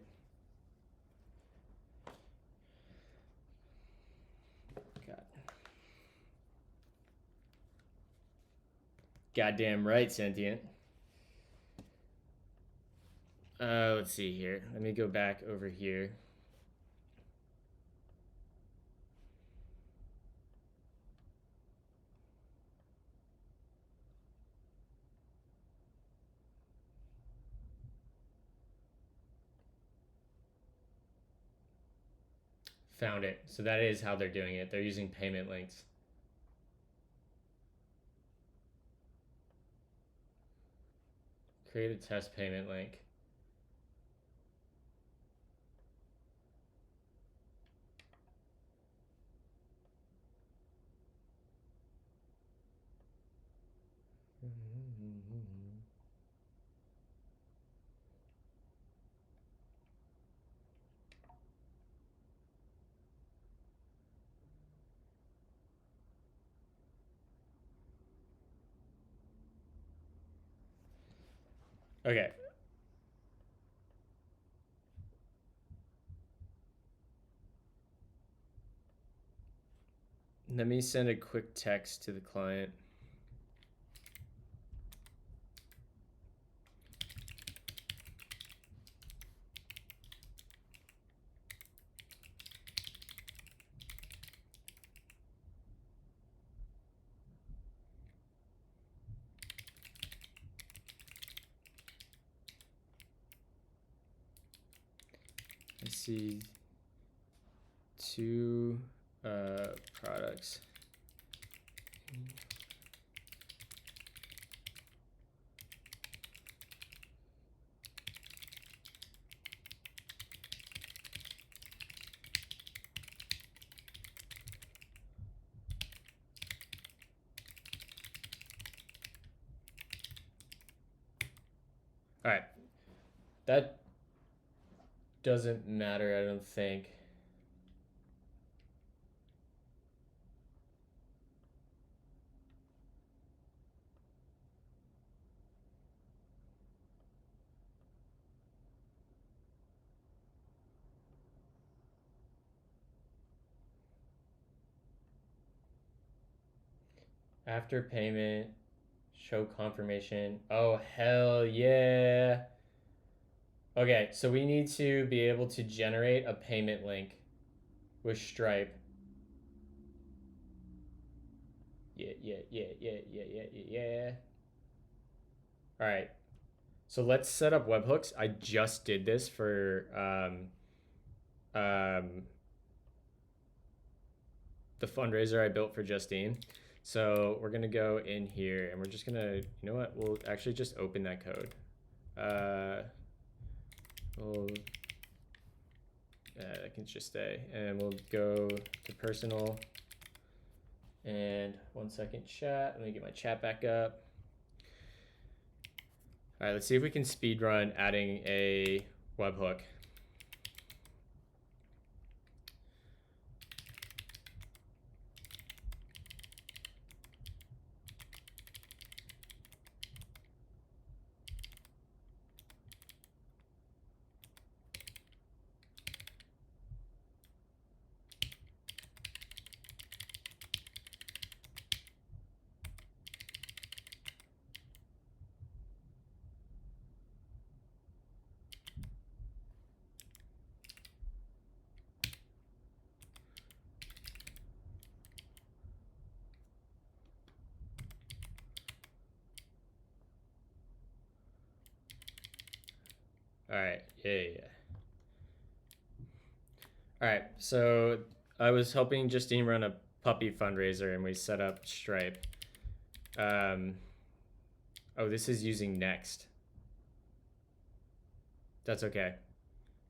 God. Goddamn right, Sentient. Let's see here. Let me go back over here. Found it. So that is how they're doing it. They're using payment links. Create a test payment link. Okay. Let me send a quick text to the client. I see two products. All right. That doesn't matter, I don't think. After payment, show confirmation. Oh, hell yeah. Okay, so we need to be able to generate a payment link with Stripe. Yeah. All right. So let's set up webhooks. I just did this for the fundraiser I built for Justine. So we're gonna go in here and we're just gonna, you know what? We'll actually just open that code. That can just stay, and we'll go to personal. And 1 second, chat. Let me get my chat back up. All right, let's see if we can speed run adding a webhook. All right, yeah. All right, so I was helping Justine run a puppy fundraiser, and we set up Stripe. Oh, this is using Next. That's okay.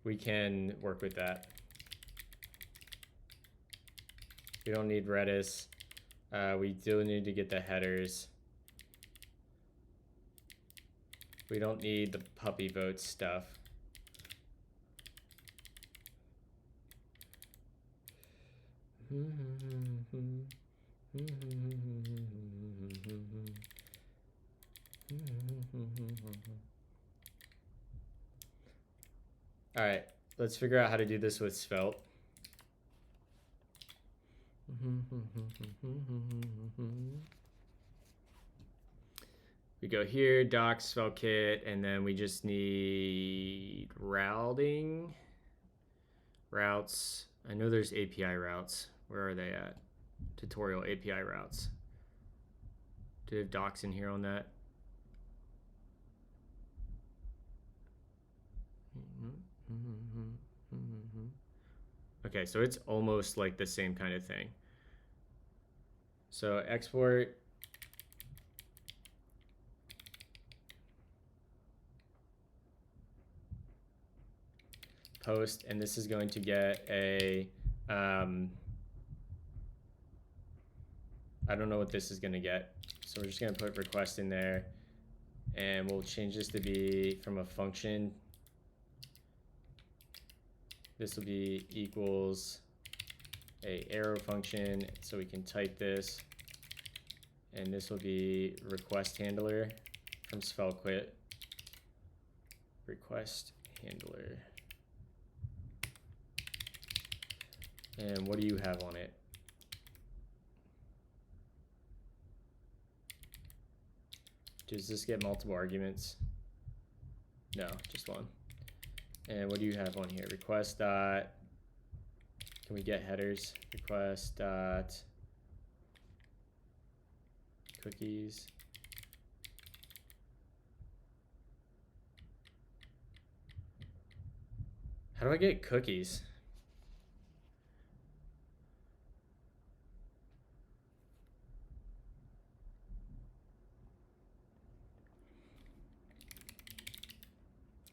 We can work with that. We don't need Redis. We do need to get the headers. We don't need the puppy vote stuff. All right, let's figure out how to do this with Svelte. We go here, docs, Svelte kit, and then we just need routing. Routes. I know there's API routes. Where are they at? Tutorial API routes. Do they have docs in here on that? Okay, so it's almost like the same kind of thing. So export. Post, and this is going to get a, I don't know what this is going to get. So we're just going to put request in there, and we'll change this to be from a function. This will be equals a arrow function, so we can type this, and this will be request handler from SvelteKit. Request handler. And what do you have on it? Does this get multiple arguments? No, just one. And what do you have on here? Request dot, can we get headers? Request dot cookies. How do I get cookies?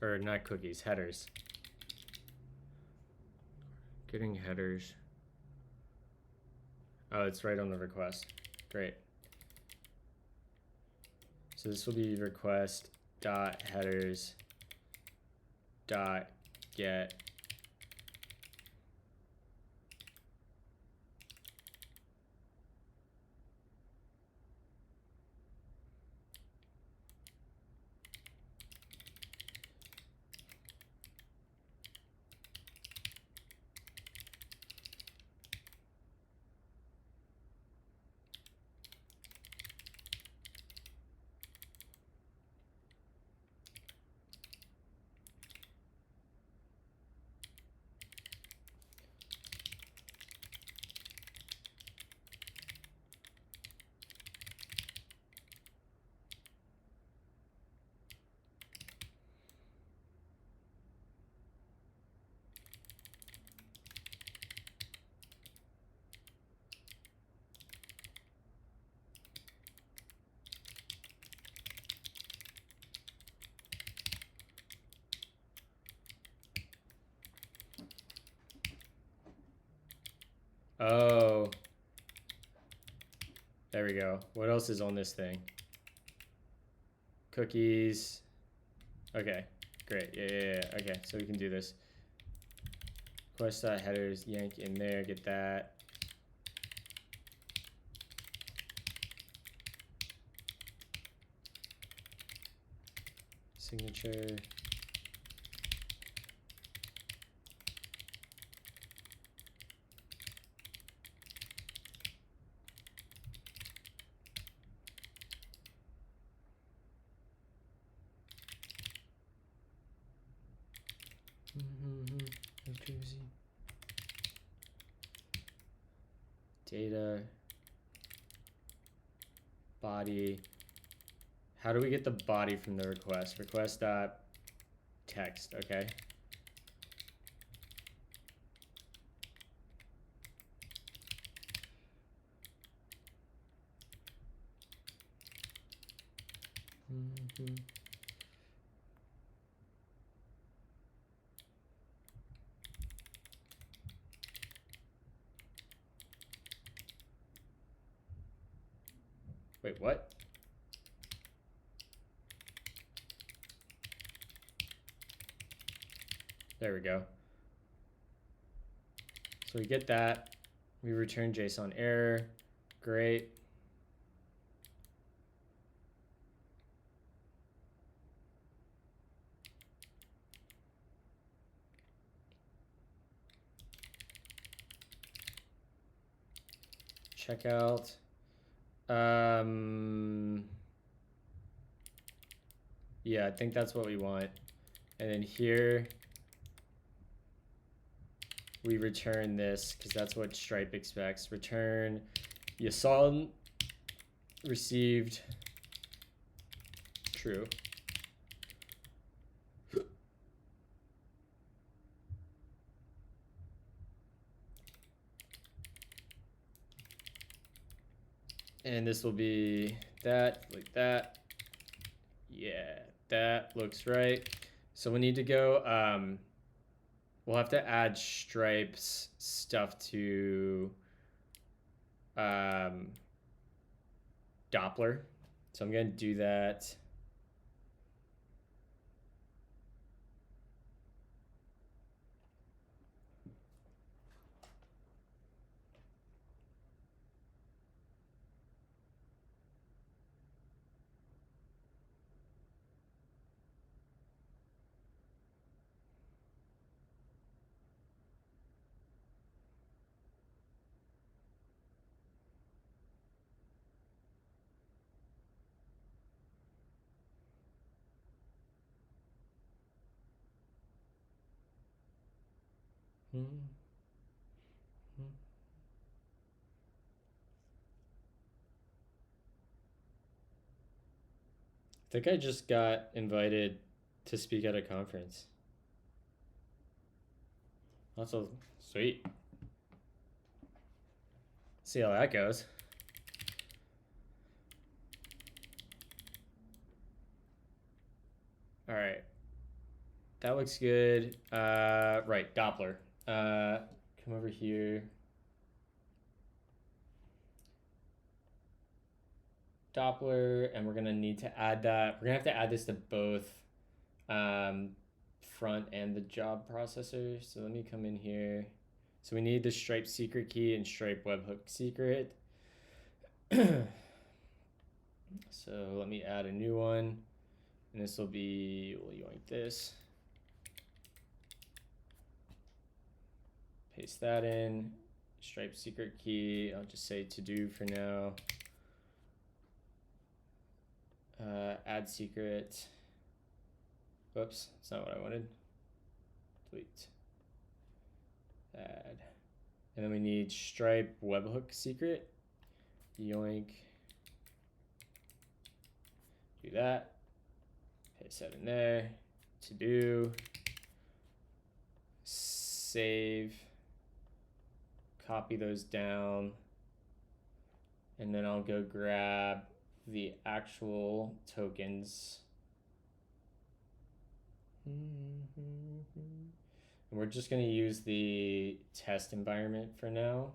Or not cookies, headers. Getting headers. Oh, it's right on the request. Great. So this will be request dot headers dot get. Oh. There we go. What else is on this thing? Cookies. Okay, great. Yeah. Okay, so we can do this. Quest headers, yank in there, get that. Signature. New Jersey. Data. Body. How do we get the body from the request? Request dot text. Okay. Wait, what? There we go. So we get that. We return JSON error. Great. Checkout. Yeah, I think that's what we want. And then here we return this because that's what Stripe expects. Return you saw received true. And this will be that, like that. Yeah, that looks right. So we need to go, we'll have to add Stripe's stuff to Doppler. So I'm gonna do that. I think I just got invited to speak at a conference. That's so sweet. See how that goes. All right. That looks good. Right, Doppler. Come over here. Doppler, and we're gonna need to add that. We're gonna have to add this to both front and the job processor. So let me come in here. So we need the Stripe secret key and Stripe webhook secret. So let me add a new one, and this will be, we'll yoink this. Paste that in. Stripe secret key, I'll just say to do for now. Add secret. Whoops, that's not what I wanted. Delete. Add. And then we need Stripe webhook secret. Yoink. Do that. Paste that in there. To do. Save. Copy those down. And then I'll go grab the actual tokens. And we're just going to use the test environment for now.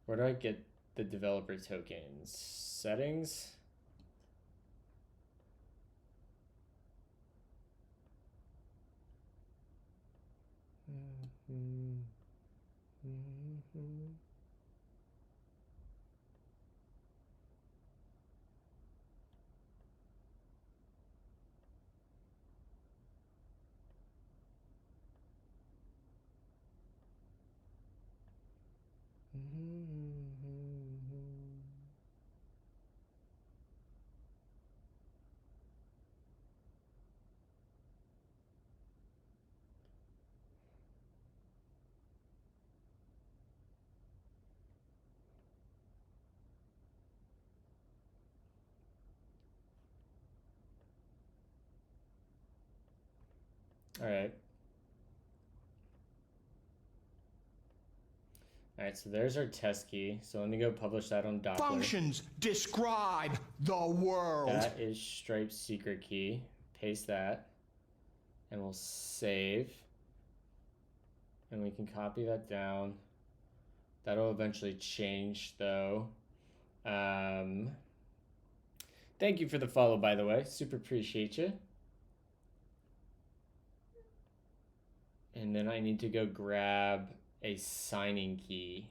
Where do I get the developer tokens? Settings? Alright. Alright, so there's our test key. So let me go publish that on Doppler. Functions describe the world. That is Stripe's secret key. Paste that. And we'll save. And we can copy that down. That'll eventually change though. Thank you for the follow, by the way. Super appreciate you. And then I need to go grab a signing key.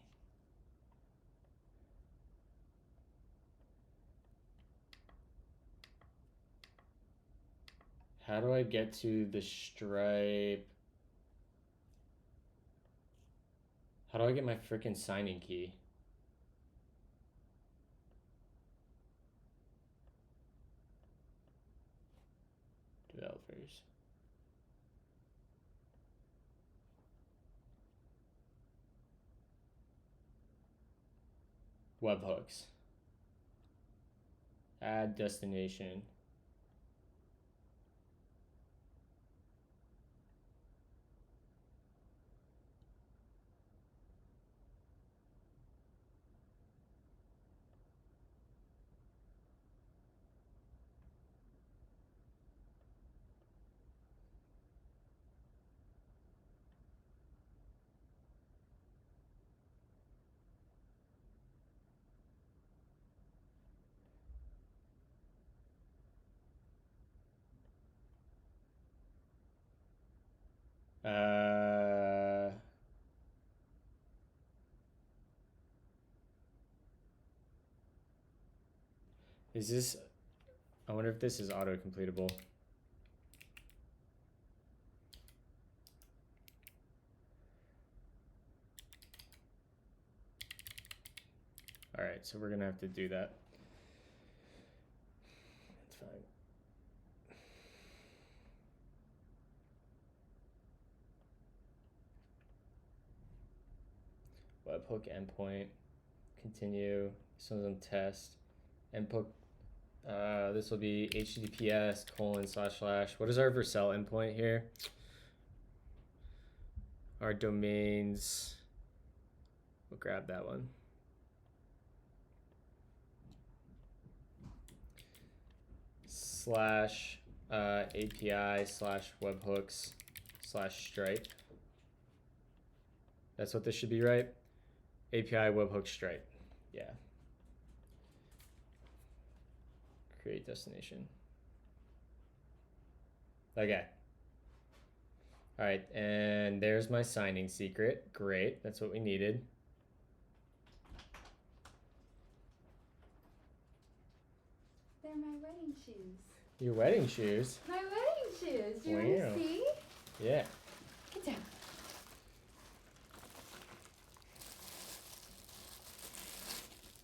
How do I get to the Stripe? How do I get my frickin' signing key? Developers. Webhooks. Add destination. Is this, I wonder if this is auto-completable. All right, so we're gonna have to do that. That's fine. Webhook endpoint, continue, this one's on test, endpoint, this will be https:// what is our Vercel endpoint here? Our domains, we'll grab that one. /API/webhooks/Stripe. That's what this should be, right? API webhook Stripe. Yeah. Create destination. Okay. All right, and there's my signing secret. Great, that's what we needed. They're my wedding shoes. Your wedding shoes? My wedding shoes. You want Wow. to see? Yeah. Get down.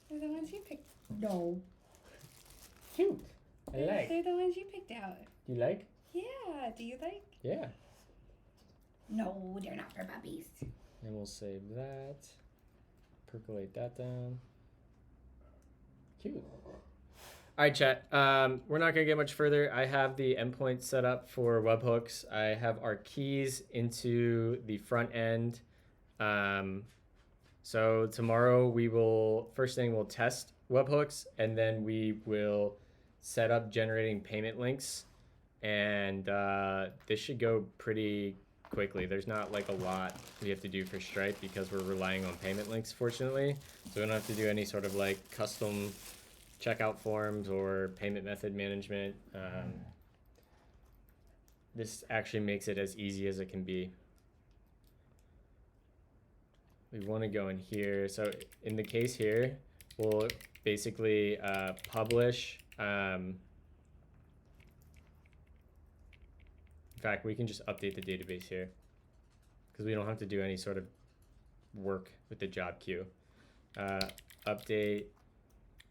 They're the ones you picked. No. Cute. I like. They're the ones you picked out. You like? Yeah. Do you like? Yeah. No, they're not for puppies. And we'll save that. Percolate that down. Cute. All right, chat. We're not gonna get much further. I have the endpoint set up for webhooks. I have our keys into the front end. So tomorrow we will, first thing we'll test webhooks, and then we will set up generating payment links. And this should go pretty quickly. There's not like a lot we have to do for Stripe because we're relying on payment links, fortunately. So we don't have to do any sort of like custom checkout forms or payment method management. This actually makes it as easy as it can be. We want to go in here. So in the case here, we'll basically publish. In fact, we can just update the database here because we don't have to do any sort of work with the job queue. Update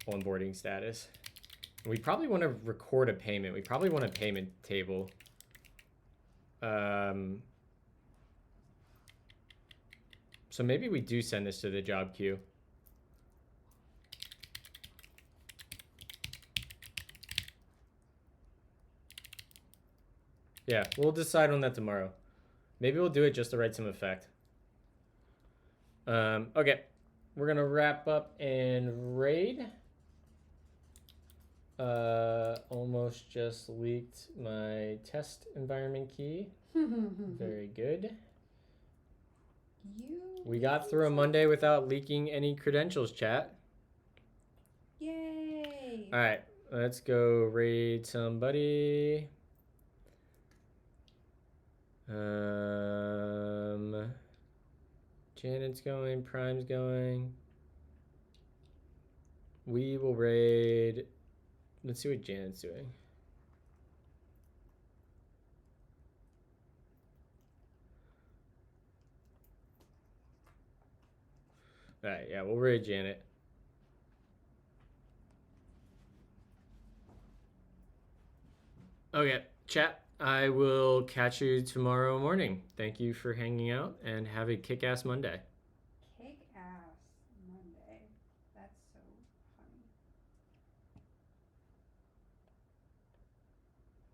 onboarding status. We probably want to record a payment. We probably want a payment table. So maybe we do send this to the job queue. Yeah, we'll decide on that tomorrow. Maybe we'll do it just to write some effect. Okay, we're gonna wrap up and raid. Almost just leaked my test environment key. Very good. We got through a Monday without leaking any credentials, chat. Yay! All right, let's go raid somebody. Janet's going, Prime's going. We will raid. Let's see what Janet's doing. All right, yeah, we'll raid Janet. Okay, chat. I will catch you tomorrow morning. Thank you for hanging out and have a kick-ass Monday.